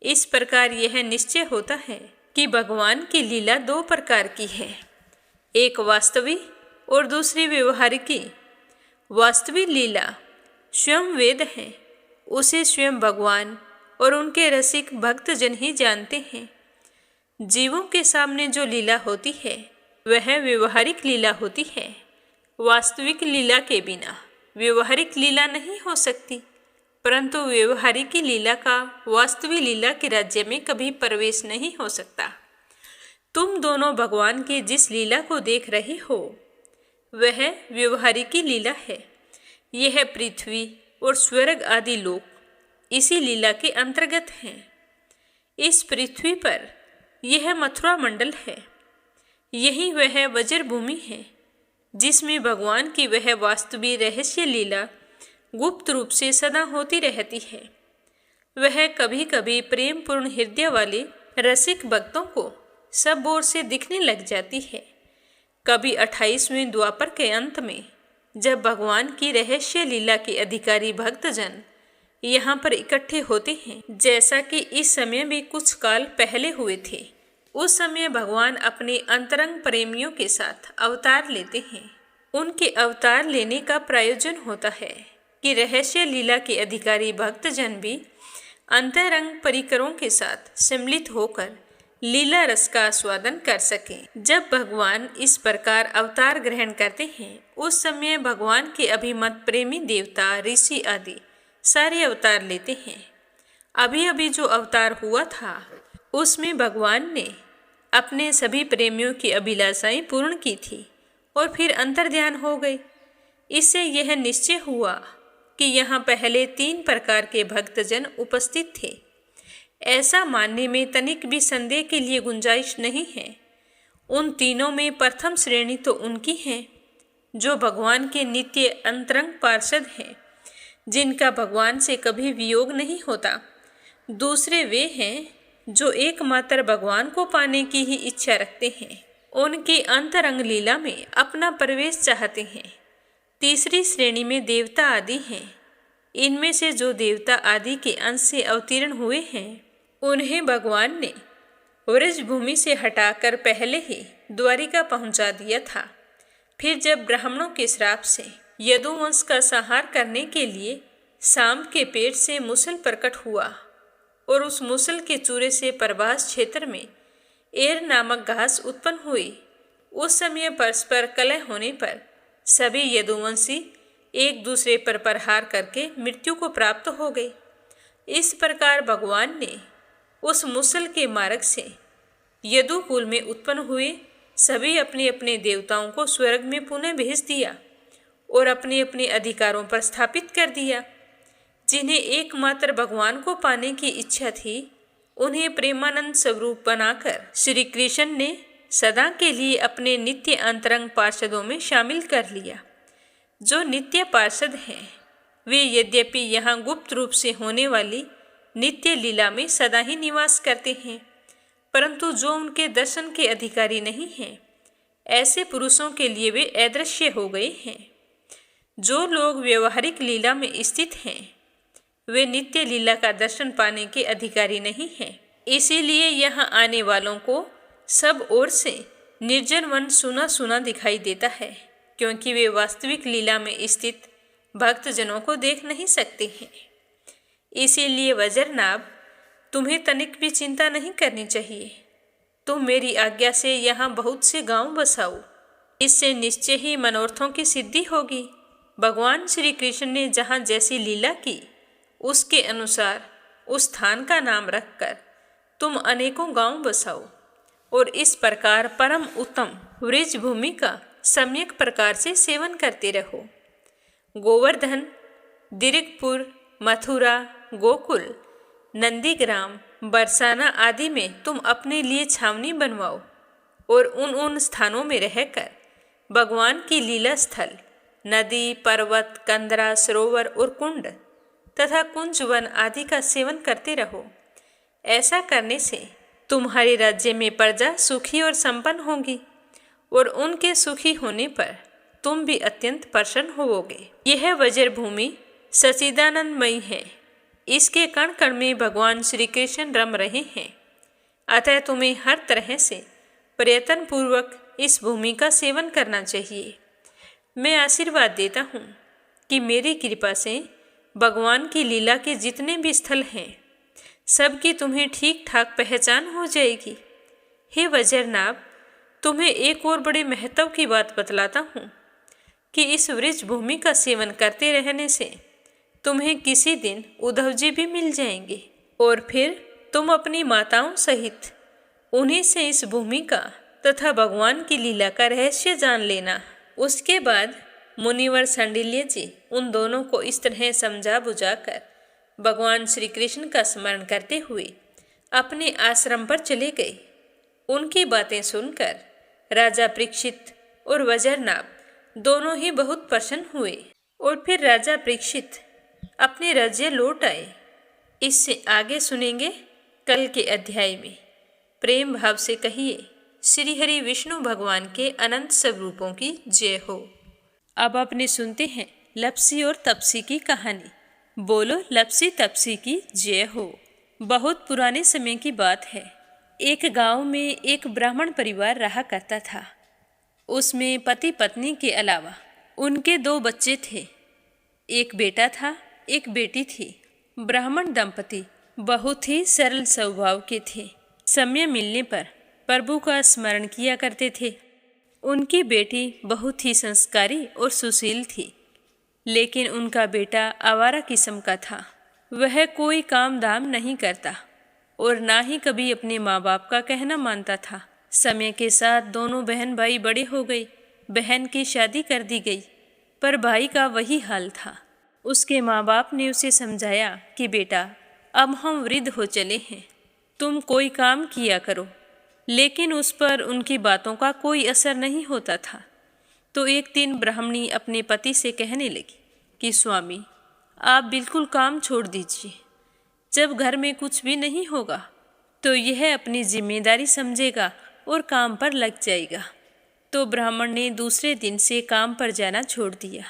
इस प्रकार यह निश्चय होता है कि भगवान की लीला दो प्रकार की है, एक वास्तविक और दूसरी व्यवहारिकी। वास्तविक लीला स्वयं वेद है, उसे स्वयं भगवान और उनके रसिक भक्तजन ही जानते हैं। जीवों के सामने जो लीला होती है वह व्यवहारिक लीला होती है। वास्तविक लीला के बिना व्यवहारिक लीला नहीं हो सकती, परंतु व्यवहारिक लीला का वास्तविक लीला के राज्य में कभी प्रवेश नहीं हो सकता। तुम दोनों भगवान की जिस लीला को देख रहे हो वह व्यवहारिक लीला है। यह पृथ्वी और स्वर्ग आदि लोक इसी लीला के अंतर्गत हैं। इस पृथ्वी पर यह मथुरा मंडल है। यही वह वज्र भूमि है जिसमें भगवान की वह वास्तविक रहस्य लीला गुप्त रूप से सदा होती रहती है। वह कभी कभी प्रेम पूर्ण हृदय वाले रसिक भक्तों को सब ओर से दिखने लग जाती है। कभी 28वें द्वापर के अंत में जब भगवान की रहस्य लीला के अधिकारी भक्तजन यहाँ पर इकट्ठे होते हैं, जैसा कि इस समय भी कुछ काल पहले हुए थे, उस समय भगवान अपने अंतरंग प्रेमियों के साथ अवतार लेते हैं। उनके अवतार लेने का प्रयोजन होता है कि रहस्य लीला के अधिकारी भक्तजन भी अंतरंग परिकरों के साथ सम्मिलित होकर लीला रस का आस्वादन कर सकें। जब भगवान इस प्रकार अवतार ग्रहण करते हैं, उस समय भगवान के अभिमत प्रेमी देवता, ऋषि आदि सारे अवतार लेते हैं। अभी अभी जो अवतार हुआ था, उसमें भगवान ने अपने सभी प्रेमियों की अभिलाषाएं पूर्ण की थी और फिर अंतर्ध्यान हो गए। इससे यह निश्चय हुआ कि यहाँ पहले 3 प्रकार के भक्तजन उपस्थित थे। ऐसा मानने में तनिक भी संदेह के लिए गुंजाइश नहीं है। उन तीनों में प्रथम श्रेणी तो उनकी है जो भगवान के नित्य अंतरंग पार्षद हैं, जिनका भगवान से कभी वियोग नहीं होता। दूसरे वे हैं जो एकमात्र भगवान को पाने की ही इच्छा रखते हैं, उनकी अंतरंग लीला में अपना प्रवेश चाहते हैं। तीसरी श्रेणी में देवता आदि हैं। इनमें से जो देवता आदि के अंश से अवतीर्ण हुए हैं, उन्हें भगवान ने व्रज भूमि से हटाकर पहले ही द्वारिका पहुंचा दिया था। फिर जब ब्राह्मणों के श्राप से यदुवंश का संहार करने के लिए सांब के पेट से मुसल प्रकट हुआ और उस मुसल के चूरे से प्रभास क्षेत्र में एर नामक घास उत्पन्न हुई, उस समय परस्पर कलह होने पर सभी यदुवंशी एक दूसरे पर प्रहार करके मृत्यु को प्राप्त हो गए। इस प्रकार भगवान ने उस मुसल के मार्ग से यदुकुल में उत्पन्न हुए सभी अपने अपने देवताओं को स्वर्ग में पुनः भेज दिया और अपने अपने अधिकारों पर स्थापित कर दिया। जिन्हें एकमात्र भगवान को पाने की इच्छा थी, उन्हें प्रेमानंद स्वरूप बनाकर श्री कृष्ण ने सदा के लिए अपने नित्य अंतरंग पार्षदों में शामिल कर लिया। जो नित्य पार्षद हैं, वे यद्यपि यहाँ गुप्त रूप से होने वाली नित्य लीला में सदा ही निवास करते हैं, परंतु जो उनके दर्शन के अधिकारी नहीं हैं, ऐसे पुरुषों के लिए वे अदृश्य हो गए हैं। जो लोग व्यवहारिक लीला में स्थित हैं, वे नित्य लीला का दर्शन पाने के अधिकारी नहीं हैं। इसीलिए यहाँ आने वालों को सब ओर से निर्जन वन सुना सुना दिखाई देता है, क्योंकि वे वास्तविक लीला में स्थित भक्तजनों को देख नहीं सकते हैं। इसीलिए वज्रनाभ, तुम्हें तनिक भी चिंता नहीं करनी चाहिए। तुम मेरी आज्ञा से यहाँ बहुत से गांव बसाओ। इससे निश्चय ही मनोरथों की सिद्धि होगी। भगवान श्री कृष्ण ने जहाँ जैसी लीला की, उसके अनुसार उस स्थान का नाम रखकर तुम अनेकों गांव बसाओ और इस प्रकार परम उत्तम व्रज भूमि का सम्यक प्रकार से सेवन करते रहो। गोवर्धन, दिरिकपुर, मथुरा, गोकुल, नंदीग्राम, बरसाना आदि में तुम अपने लिए छावनी बनवाओ और उन स्थानों में रहकर भगवान की लीला स्थल, नदी, पर्वत, कंदरा, सरोवर और कुंड तथा कुंज वन आदि का सेवन करते रहो। ऐसा करने से तुम्हारे राज्य में प्रजा सुखी और संपन्न होगी और उनके सुखी होने पर तुम भी अत्यंत प्रसन्न होवोगे। यह वज्र भूमि सच्चिदानंदमयी है। इसके कण कण में भगवान श्री कृष्ण रम रहे हैं। अतः तुम्हें हर तरह से प्रयत्न पूर्वक इस भूमि का सेवन करना चाहिए। मैं आशीर्वाद देता हूँ कि मेरी कृपा से भगवान की लीला के जितने भी स्थल हैं, सबकी तुम्हें ठीक ठाक पहचान हो जाएगी। हे वज्रनाभ, तुम्हें एक और बड़े महत्व की बात बतलाता हूँ कि इस वृक्ष भूमि का सेवन करते रहने से तुम्हें किसी दिन उद्धव जी भी मिल जाएंगे और फिर तुम अपनी माताओं सहित उन्हीं से इस भूमि का तथा भगवान की लीला का रहस्य जान लेना। उसके बाद मुनिवर सांडिल्य जी उन दोनों को इस तरह समझा बुझाकर भगवान श्री कृष्ण का स्मरण करते हुए अपने आश्रम पर चले गए। उनकी बातें सुनकर राजा परीक्षित और वज्रनाभ दोनों ही बहुत प्रसन्न हुए और फिर राजा परीक्षित अपने राज्य लौट आए। इससे आगे सुनेंगे कल के अध्याय में। प्रेम भाव से कहिए श्री हरि विष्णु भगवान के अनंत स्वरूपों की जय हो। अब अपने सुनते हैं लपसी और तपसी की कहानी। बोलो लपसी तपसी की जय हो। बहुत पुराने समय की बात है। एक गांव में एक ब्राह्मण परिवार रहा करता था। उसमें पति पत्नी के अलावा उनके 2 बच्चे थे। एक बेटा था, एक बेटी थी। ब्राह्मण दंपति बहुत ही सरल स्वभाव के थे। समय मिलने पर प्रभु का स्मरण किया करते थे। उनकी बेटी बहुत ही संस्कारी और सुशील थी, लेकिन उनका बेटा आवारा किस्म का था। वह कोई काम धाम नहीं करता और ना ही कभी अपने माँ बाप का कहना मानता था। समय के साथ दोनों बहन भाई बड़े हो गए। बहन की शादी कर दी गई, पर भाई का वही हाल था। उसके माँ बाप ने उसे समझाया कि बेटा, अब हम वृद्ध हो चले हैं, तुम कोई काम किया करो, लेकिन उस पर उनकी बातों का कोई असर नहीं होता था। तो एक दिन ब्राह्मणी अपने पति से कहने लगी कि स्वामी, आप बिल्कुल काम छोड़ दीजिए। जब घर में कुछ भी नहीं होगा तो यह अपनी जिम्मेदारी समझेगा और काम पर लग जाएगा। तो ब्राह्मण ने दूसरे दिन से काम पर जाना छोड़ दिया।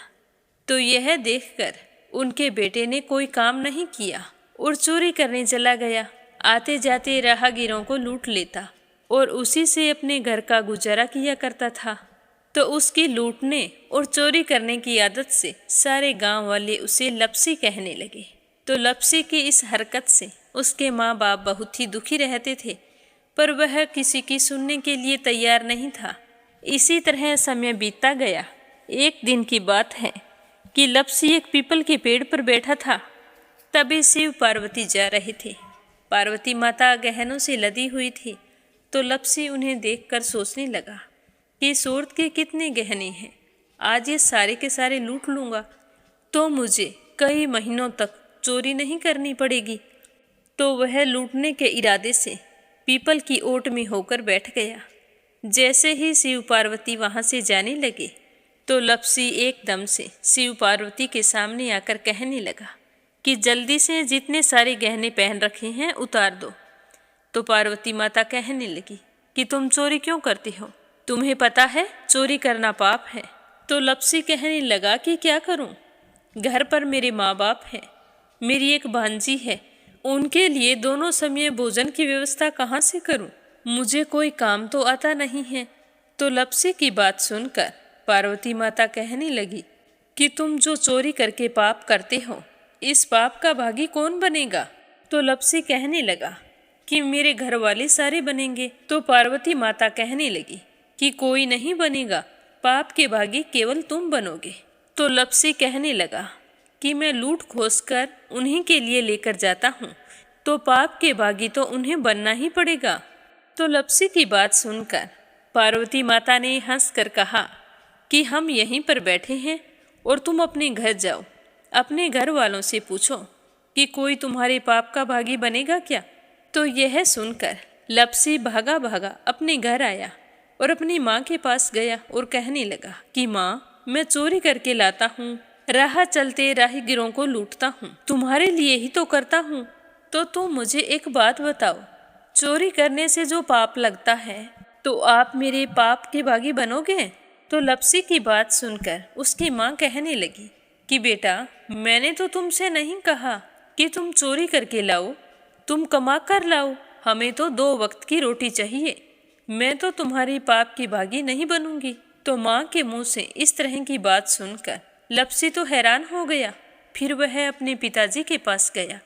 तो यह देखकर उनके बेटे ने कोई काम नहीं किया और चोरी करने चला गया। आते जाते राहगीरों को लूट लेता और उसी से अपने घर का गुजारा किया करता था। तो उसकी लूटने और चोरी करने की आदत से सारे गांव वाले उसे लपसी कहने लगे। तो लपसी की इस हरकत से उसके माँ बाप बहुत ही दुखी रहते थे, पर वह किसी की सुनने के लिए तैयार नहीं था। इसी तरह समय बीतता गया। एक दिन की बात है कि लपसी एक पीपल के पेड़ पर बैठा था। तभी शिव पार्वती जा रहे थे। पार्वती माता गहनों से लदी हुई थी। तो लपसी उन्हें देखकर सोचने लगा कि सूरत के कितने गहने हैं, आज ये सारे के सारे लूट लूँगा तो मुझे कई महीनों तक चोरी नहीं करनी पड़ेगी। तो वह लूटने के इरादे से पीपल की ओट में होकर बैठ गया। जैसे ही शिव पार्वती वहाँ से जाने लगे तो लपसी एकदम से शिव पार्वती के सामने आकर कहने लगा कि जल्दी से जितने सारे गहने पहन रखे हैं उतार दो। तो पार्वती माता कहने लगी कि तुम चोरी क्यों करती हो, तुम्हें पता है चोरी करना पाप है। तो लपसी कहने लगा कि क्या करूं, घर पर मेरे माँ बाप हैं, मेरी एक भांजी है, उनके लिए दोनों समय भोजन की व्यवस्था कहाँ से करूं, मुझे कोई काम तो आता नहीं है। तो लपसी की बात सुनकर पार्वती माता कहने लगी कि तुम जो चोरी करके पाप करते हो, इस पाप का भागी कौन बनेगा। तो लपसी कहने लगा कि मेरे घर वाले सारे बनेंगे। तो पार्वती माता कहने लगी कि कोई नहीं बनेगा, पाप के भागी केवल तुम बनोगे। तो लपसी कहने लगा कि मैं लूट खोस कर उन्हीं के लिए लेकर जाता हूँ, तो पाप के भागी तो उन्हें बनना ही पड़ेगा। तो लपसी की बात सुनकर पार्वती माता ने हंसकर कहा कि हम यहीं पर बैठे हैं और तुम अपने घर जाओ, अपने घर वालों से पूछो कि कोई तुम्हारे पाप का भागी बनेगा क्या। तो यह सुनकर लपसी भागा भागा अपने घर आया और अपनी माँ के पास गया और कहने लगा कि माँ, मैं चोरी करके लाता हूँ, राह चलते राहगीरों को लूटता हूँ, तुम्हारे लिए ही तो करता हूँ। तो तुम मुझे एक बात बताओ, चोरी करने से जो पाप लगता है तो आप मेरे पाप के भागी बनोगे। तो लपसी की बात सुनकर उसकी माँ कहने लगी कि बेटा, मैंने तो तुमसे नहीं कहा कि तुम चोरी करके लाओ, तुम कमा कर लाओ, हमें तो 2 वक्त की रोटी चाहिए, मैं तो तुम्हारी पाप की भागी नहीं बनूंगी। तो माँ के मुंह से इस तरह की बात सुनकर लपसी तो हैरान हो गया। फिर वह अपने पिताजी के पास गया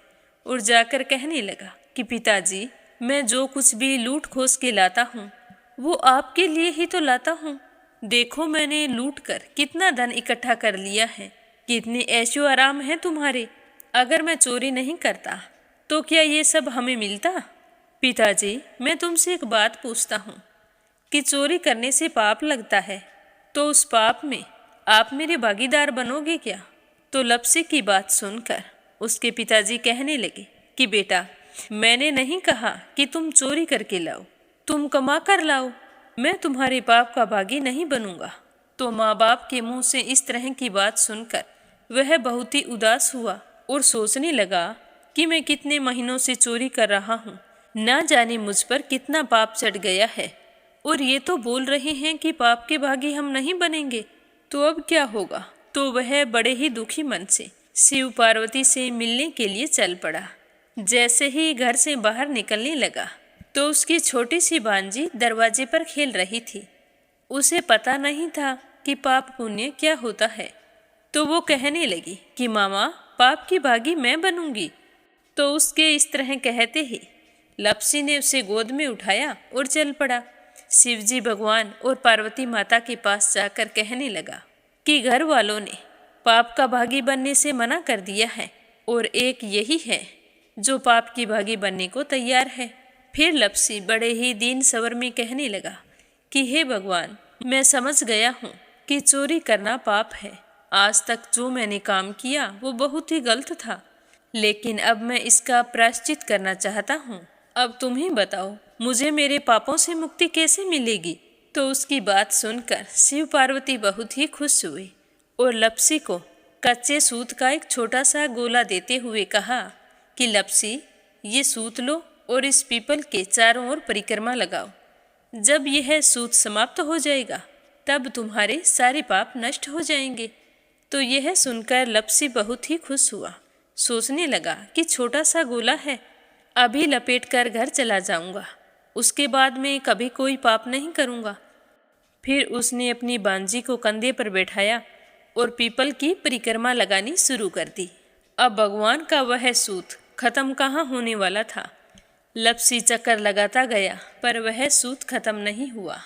और जाकर कहने लगा कि पिताजी, मैं जो कुछ भी लूट खोस के लाता हूँ वो आपके लिए ही तो लाता हूँ। देखो मैंने लूट कर कितना धन इकट्ठा कर लिया है, कितने ऐशो आराम हैं तुम्हारे। अगर मैं चोरी नहीं करता तो क्या ये सब हमें मिलता। पिताजी, मैं तुमसे एक बात पूछता हूँ कि चोरी करने से पाप लगता है, तो उस पाप में आप मेरे भागीदार बनोगे क्या। तो लपसी की बात सुनकर उसके पिताजी कहने लगे कि बेटा, मैंने नहीं कहा कि तुम चोरी करके लाओ, तुम कमा कर लाओ, मैं तुम्हारे पाप का भागी नहीं बनूंगा। तो माँ बाप के मुंह से इस तरह की बात सुनकर वह बहुत ही उदास हुआ और सोचने लगा कि मैं कितने महीनों से चोरी कर रहा हूँ, ना जाने मुझ पर कितना पाप चढ़ गया है। और ये तो बोल रहे हैं कि पाप के भागी हम नहीं बनेंगे, तो अब क्या होगा। तो वह बड़े ही दुखी मन से शिव पार्वती से मिलने के लिए चल पड़ा। जैसे ही घर से बाहर निकलने लगा तो उसकी छोटी सी भांजी दरवाजे पर खेल रही थी। उसे पता नहीं था कि पाप पुण्य क्या होता है, तो वो कहने लगी कि मामा, पाप की भागी मैं बनूंगी। तो उसके इस तरह कहते ही लपसी ने उसे गोद में उठाया और चल पड़ा। शिवजी भगवान और पार्वती माता के पास जाकर कहने लगा कि घर वालों ने पाप का भागी बनने से मना कर दिया है और एक यही है जो पाप की भागी बनने को तैयार है। फिर लपसी बड़े ही दीन स्वर में कहने लगा कि हे भगवान, मैं समझ गया हूँ कि चोरी करना पाप है। आज तक जो मैंने काम किया वो बहुत ही गलत था, लेकिन अब मैं इसका प्रायश्चित करना चाहता हूँ। अब तुम ही बताओ, मुझे मेरे पापों से मुक्ति कैसे मिलेगी। तो उसकी बात सुनकर शिव पार्वती बहुत ही खुश हुए और लपसी को कच्चे सूत का एक छोटा सा गोला देते हुए कहा कि लपसी, ये सूत लो और इस पीपल के चारों ओर परिक्रमा लगाओ। जब यह सूत समाप्त हो जाएगा तब तुम्हारे सारे पाप नष्ट हो जाएंगे। तो यह सुनकर लपसी बहुत ही खुश हुआ। सोचने लगा कि छोटा सा गोला है, अभी लपेट कर घर चला जाऊंगा, उसके बाद में कभी कोई पाप नहीं करूंगा। फिर उसने अपनी बांजी को कंधे पर बैठाया और पीपल की परिक्रमा लगानी शुरू कर दी। अब भगवान का वह सूत खत्म कहाँ होने वाला था। लपसी चक्कर लगाता गया पर वह सूत खत्म नहीं हुआ।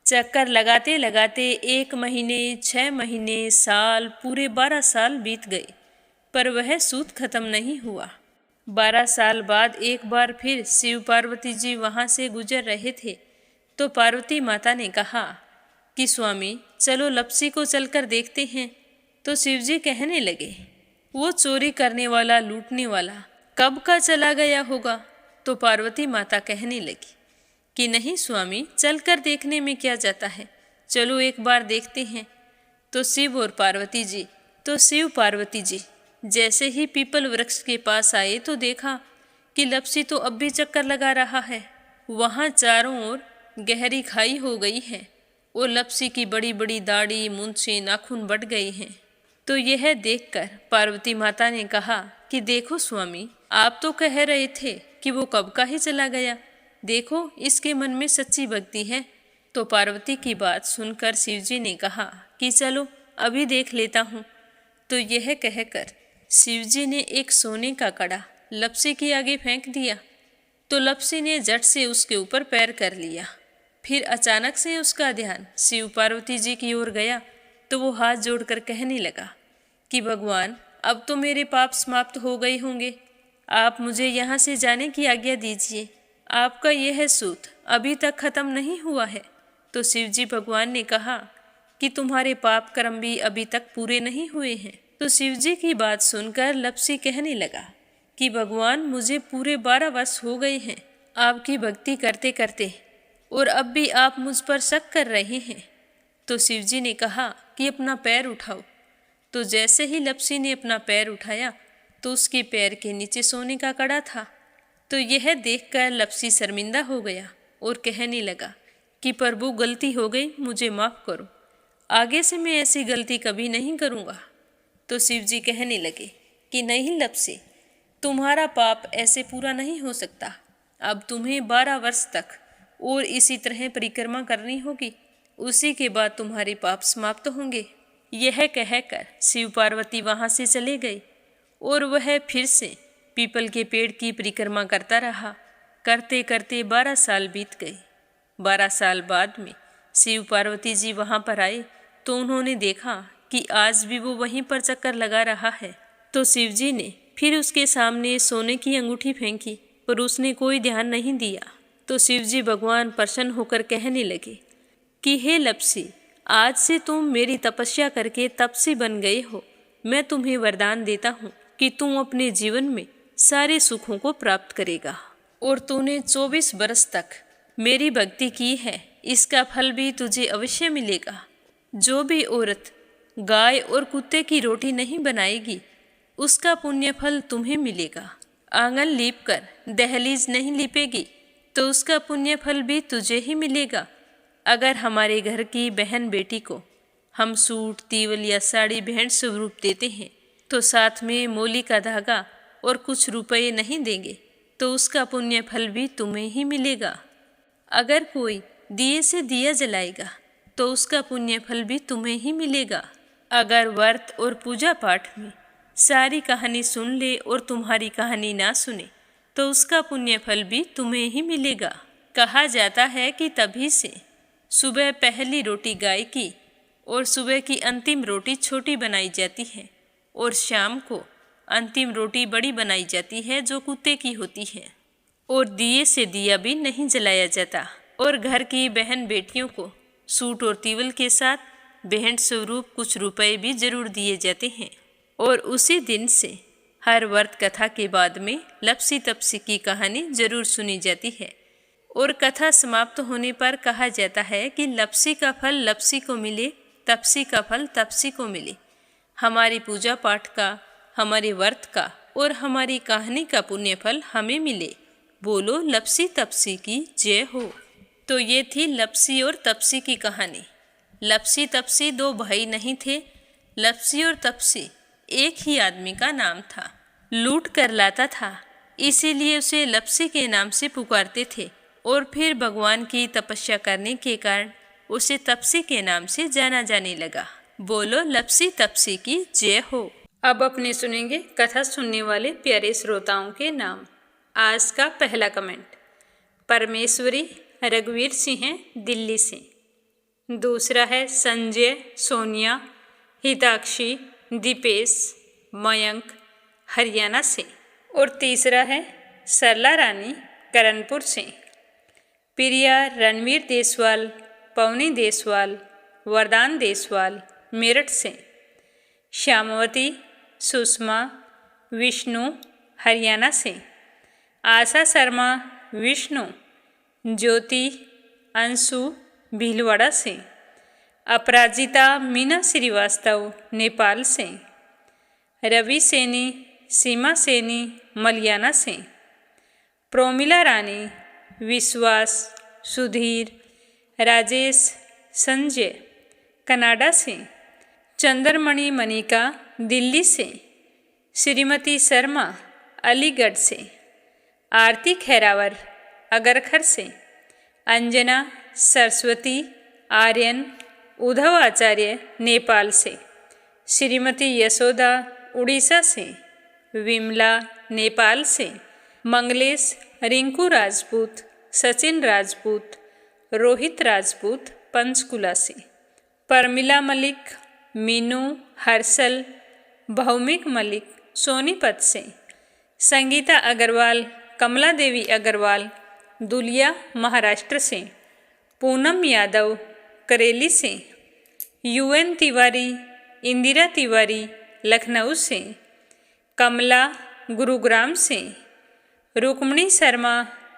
चक्कर लगाते लगाते 1 महीने, 6 महीने, साल, पूरे 12 साल बीत गए, पर वह सूत खत्म नहीं हुआ। 12 साल बाद एक बार फिर शिव पार्वती जी वहाँ से गुजर रहे थे, तो पार्वती माता ने कहा कि स्वामी, चलो लपसी को चलकर देखते हैं। तो शिवजी कहने लगे, वो चोरी करने वाला, लूटने वाला कब का चला गया होगा। तो पार्वती माता कहने लगी कि नहीं स्वामी, चलकर देखने में क्या जाता है, चलो एक बार देखते हैं। तो शिव पार्वती जी जैसे ही पीपल वृक्ष के पास आए तो देखा कि लपसी तो अब भी चक्कर लगा रहा है। वहाँ चारों ओर गहरी खाई हो गई है और लपसी की बड़ी बड़ी दाढ़ी, मूंछें, नाखून बढ़ गए हैं। तो यह देखकर पार्वती माता ने कहा कि देखो स्वामी, आप तो कह रहे थे कि वो कब का ही चला गया, देखो इसके मन में सच्ची भक्ति है। तो पार्वती की बात सुनकर शिवजी ने कहा कि चलो अभी देख लेता हूँ। तो यह कहकर शिवजी ने एक सोने का कड़ा लपसी के आगे फेंक दिया। तो लपसी ने झट से उसके ऊपर पैर कर लिया। फिर अचानक से उसका ध्यान शिव पार्वती जी की ओर गया, तो वो हाथ जोड़कर कहने लगा कि भगवान, अब तो मेरे पाप समाप्त हो गए होंगे, आप मुझे यहाँ से जाने की आज्ञा दीजिए। आपका यह सूत अभी तक खत्म नहीं हुआ है। तो शिवजी भगवान ने कहा कि तुम्हारे पाप कर्म भी अभी तक पूरे नहीं हुए हैं। तो शिवजी की बात सुनकर लपसी कहने लगा कि भगवान, मुझे पूरे 12 वर्ष हो गए हैं आपकी भक्ति करते करते, और अब भी आप मुझ पर शक कर रहे हैं। तो शिवजी ने कहा कि अपना पैर उठाओ। तो जैसे ही लपसी ने अपना पैर उठाया तो उसके पैर के नीचे सोने का कड़ा था। तो यह देखकर लपसी शर्मिंदा हो गया और कहने लगा कि प्रभु, गलती हो गई, मुझे माफ़ करो, आगे से मैं ऐसी गलती कभी नहीं करूँगा। तो शिवजी कहने लगे कि नहीं लपसी, तुम्हारा पाप ऐसे पूरा नहीं हो सकता। अब तुम्हें 12 वर्ष तक और इसी तरह परिक्रमा करनी होगी, उसी के बाद तुम्हारे पाप समाप्त होंगे। यह कहकर शिव पार्वती वहाँ से चले गए और वह फिर से पीपल के पेड़ की परिक्रमा करता रहा। करते करते 12 साल बीत गए। 12 साल बाद में शिव पार्वती जी वहाँ पर आए तो उन्होंने देखा कि आज भी वो वहीं पर चक्कर लगा रहा है। तो शिवजी ने फिर उसके सामने सोने की अंगूठी फेंकी, पर उसने कोई ध्यान नहीं दिया। तो शिवजी भगवान प्रसन्न होकर कहने लगे कि हे लपसी, आज से तुम मेरी तपस्या करके तपसी बन गए हो। मैं तुम्हें वरदान देता हूँ कि तुम अपने जीवन में सारे सुखों को प्राप्त करेगा। और तूने 24 बरस तक मेरी भक्ति की है, इसका फल भी तुझे अवश्य मिलेगा। जो भी औरत गाय और कुत्ते की रोटी नहीं बनाएगी, उसका पुण्य फल तुम्हें मिलेगा। आंगन लीप कर दहलीज नहीं लीपेगी तो उसका पुण्य फल भी तुझे ही मिलेगा। अगर हमारे घर की बहन बेटी को हम सूट, तीवल या साड़ी भेंट स्वरूप देते हैं तो साथ में मोली का धागा और कुछ रुपए नहीं देंगे तो उसका पुण्य फल भी तुम्हें ही मिलेगा। अगर कोई दिए से दिया जलाएगा तो उसका पुण्य फल भी तुम्हें ही मिलेगा। अगर व्रत और पूजा पाठ में सारी कहानी सुन ले और तुम्हारी कहानी ना सुने तो उसका पुण्य फल भी तुम्हें ही मिलेगा। कहा जाता है कि तभी से सुबह पहली रोटी गाय की और सुबह की अंतिम रोटी छोटी बनाई जाती है और शाम को अंतिम रोटी बड़ी बनाई जाती है जो कुत्ते की होती है। और दिए से दिया भी नहीं जलाया जाता और घर की बहन बेटियों को सूट और तीवल के साथ भेंट स्वरूप कुछ रुपए भी जरूर दिए जाते हैं। और उसी दिन से हर व्रत कथा के बाद में लपसी तपसी की कहानी जरूर सुनी जाती है और कथा समाप्त होने पर कहा जाता है कि लपसी का फल लपसी को मिले, तपसी का फल तपसी को मिले। हमारी पूजा पाठ का, हमारे व्रत का और हमारी कहानी का पुण्य फल हमें मिले। बोलो लपसी तपसी की जय हो। तो ये थी लपसी और तपसी की कहानी। लपसी तपसी दो भाई नहीं थे। लपसी और तपसी एक ही आदमी का नाम था। लूट कर लाता था, इसीलिए उसे लपसी के नाम से पुकारते थे और फिर भगवान की तपस्या करने के कारण उसे तपसी के नाम से जाना जाने लगा। बोलो लपसी तपसी की जय हो। अब अपने सुनेंगे कथा सुनने वाले प्यारे श्रोताओं के नाम। आज का पहला कमेंट परमेश्वरी रघुवीर सिंह है, दिल्ली से। दूसरा है संजय, सोनिया, हिताक्षी, दीपेश, मयंक, हरियाणा से। और तीसरा है सरला रानी, करणपुर से। प्रिया, रणवीर देसवाल, पवनी देसवाल, वरदान देसवाल, मेरठ से। श्यामवती, सुषमा, विष्णु, हरियाणा से। आशा शर्मा, विष्णु, ज्योति, अंशु, भीलवाड़ा से। अपराजिता मीना श्रीवास्तव, नेपाल से। रवि सैनी, सीमा सैनी, मलियाना से। प्रोमिला रानी, विश्वास, सुधीर, राजेश, संजय, कनाडा से। चंद्रमणि मनिका, दिल्ली से। श्रीमती शर्मा, अलीगढ़ से। आरती खैरावर, अगरखर से। अंजना, सरस्वती, आर्यन, उद्धव आचार्य, नेपाल से। श्रीमती यशोदा, उड़ीसा से। विमला, नेपाल से। मंगलेश, रिंकू राजपूत, सचिन राजपूत, रोहित राजपूत, पंचकुला से। परमिला मलिक, मीनू, हर्षल, भौमिक मलिक, सोनीपत से। संगीता अग्रवाल, कमला देवी अग्रवाल, दुलिया, महाराष्ट्र से। पूनम यादव, करेली से। यूएन तिवारी, इंदिरा तिवारी, लखनऊ से। कमला, गुरुग्राम से। रुक्मणी शर्मा,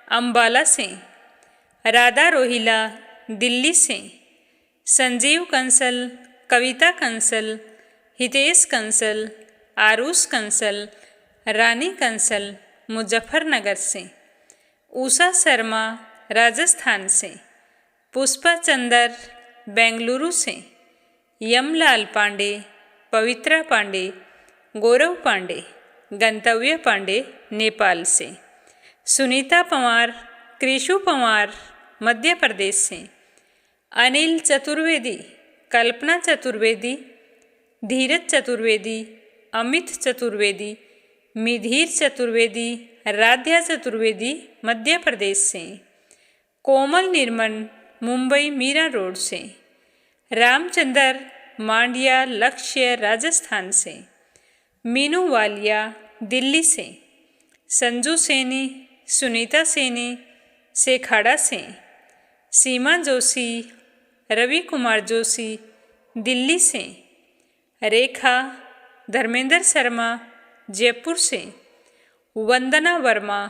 अंबाला से। राधा रोहिला, दिल्ली से। संजीव कंसल, कविता कंसल, हितेश कंसल, आरुष कंसल, रानी कंसल, मुजफ्फरनगर से। उषा शर्मा, राजस्थान से। पुष्पा चंदर, बेंगलुरु से। यमलाल पांडे, पवित्रा पांडे, गौरव पांडे, गंतव्य पांडे, नेपाल से। सुनीता पंवार, कृषु पंवार, मध्य प्रदेश से। अनिल चतुर्वेदी, कल्पना चतुर्वेदी, धीरज चतुर्वेदी, अमित चतुर्वेदी, मिधीर चतुर्वेदी, राध्या चतुर्वेदी, मध्य प्रदेश से। कोमल निर्मल, मुंबई मीरा रोड से। रामचंद्र, मांडिया, लक्ष्य, राजस्थान से। मीनू वालिया, दिल्ली से। संजू सैनी, सुनीता सैनी, सेखाड़ा से। सीमा जोशी, रवि कुमार जोशी, दिल्ली से। रेखा, धर्मेंद्र शर्मा, जयपुर से। वंदना वर्मा,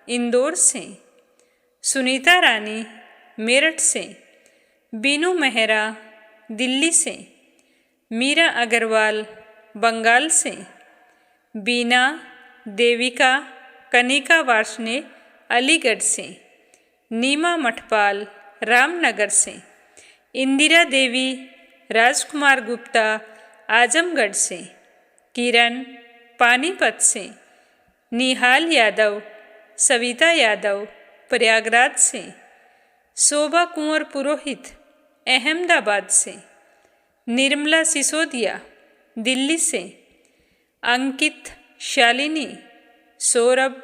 इंदौर से। सुनीता रानी, मेरठ से। बीनू मेहरा, दिल्ली से। मीरा अग्रवाल, बंगाल से। बीना, देविका, कनिका वार्ष्णे अलीगढ़ से, नीमा मठपाल रामनगर से, इंदिरा देवी राजकुमार गुप्ता आजमगढ़ से, किरण पानीपत से, निहाल यादव सविता यादव प्रयागराज से, शोभा कुंवर पुरोहित अहमदाबाद से, निर्मला सिसोदिया दिल्ली से, अंकित शालिनी, सौरभ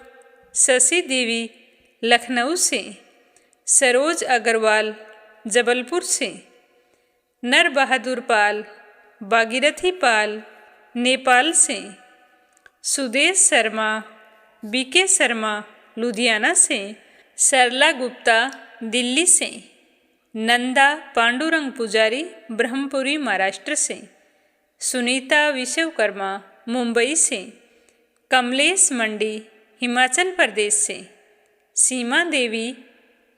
शशि देवी लखनऊ से, सरोज अग्रवाल जबलपुर से, नर बहादुर पाल भागीरथी पाल नेपाल से, सुदेश शर्मा बीके शर्मा लुधियाना से, सरला गुप्ता दिल्ली से, नंदा पांडुरंग पुजारी ब्रह्मपुरी महाराष्ट्र से, सुनीता विश्वकर्मा मुंबई से, कमलेश मंडी हिमाचल प्रदेश से, सीमा देवी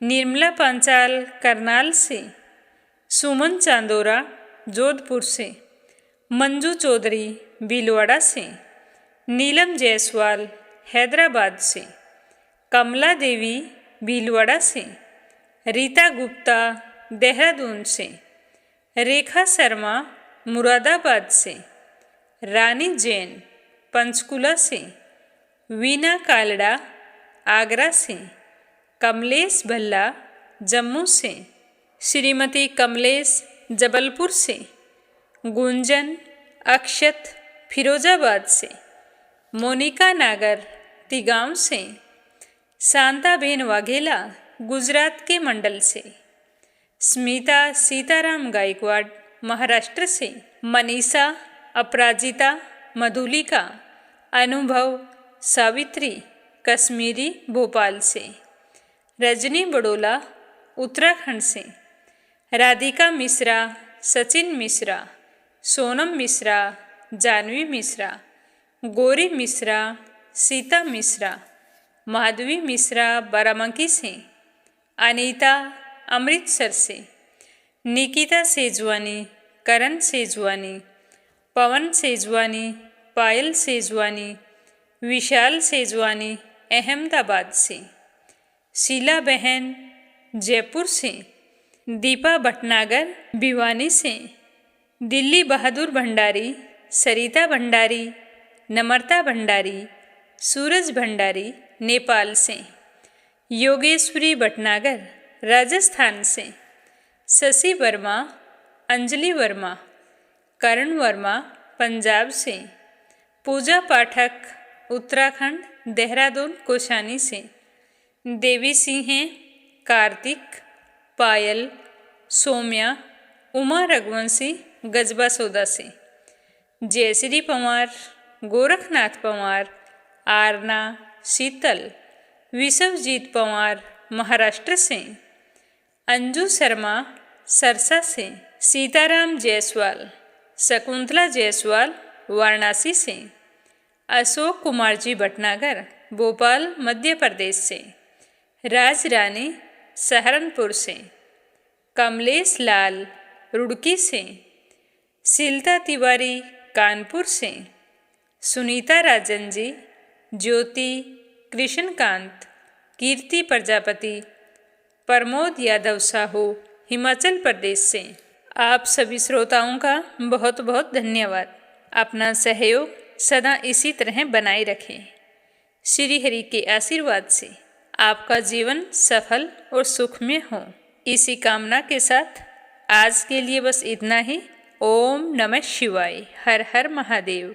निर्मला पांचाल करनाल से, सुमन चांदोरा जोधपुर से, मंजू चौधरी भीलवाड़ा से, नीलम जायसवाल हैदराबाद से, कमला देवी भीलवाड़ा से, रीता गुप्ता देहरादून से, रेखा शर्मा मुरादाबाद से, रानी जैन पंचकुला से, वीना कालड़ा आगरा से, कमलेश भल्ला जम्मू से, श्रीमती कमलेश जबलपुर से, गुंजन अक्षत फिरोजाबाद से, मोनिका नागर तिगांव से, शांताबेन वाघेला गुजरात के मंडल से, स्मिता सीताराम गायकवाड़ महाराष्ट्र से, मनीषा अपराजिता मधुलिका अनुभव सावित्री कश्मीरी भोपाल से, रजनी बड़ोला उत्तराखंड से, राधिका मिश्रा सचिन मिश्रा, सोनम मिश्रा जानवी मिश्रा, गौरी मिश्रा सीता मिश्रा, माधवी मिश्रा बाराबंकी से, अनीता अमृतसर से, निकिता सेजवानी करण सेजवानी, पवन सेजवानी पायल सेजवानी, विशाल सेजवानी अहमदाबाद से, शीला बहन जयपुर से, दीपा भटनागर भिवानी से, दिल्ली बहादुर भंडारी सरिता भंडारी, नम्रता भंडारी, सूरज भंडारी नेपाल से, योगेश्वरी भटनागर राजस्थान से, शशि वर्मा अंजलि वर्मा, करण वर्मा पंजाब से, पूजा पाठक उत्तराखंड देहरादून कोशानी से, देवी सिंह कार्तिक, पायल, सौम्या, उमा रघुवंशी गजबा सौदा से, जयश्री पंवार, गोरखनाथ पंवार, आरना, शीतल, विश्वजीत पंवार महाराष्ट्र से, अंजू शर्मा सरसा से, सीताराम जायसवाल, शकुंतला जायसवाल वाराणसी से, अशोक कुमार जी भटनागर भोपाल मध्य प्रदेश से, राज रानी सहारनपुर से, कमलेश लाल रुड़की से, शीलता तिवारी कानपुर से, सुनीता राजन जी, ज्योति कृष्णकांत, कीर्ति प्रजापति, प्रमोद यादव साहू हिमाचल प्रदेश से। आप सभी श्रोताओं का बहुत बहुत धन्यवाद। अपना सहयोग सदा इसी तरह बनाए रखें। श्री हरि के आशीर्वाद से आपका जीवन सफल और सुखमय हो, इसी कामना के साथ आज के लिए बस इतना ही। ओम नमः शिवाय। हर हर महादेव।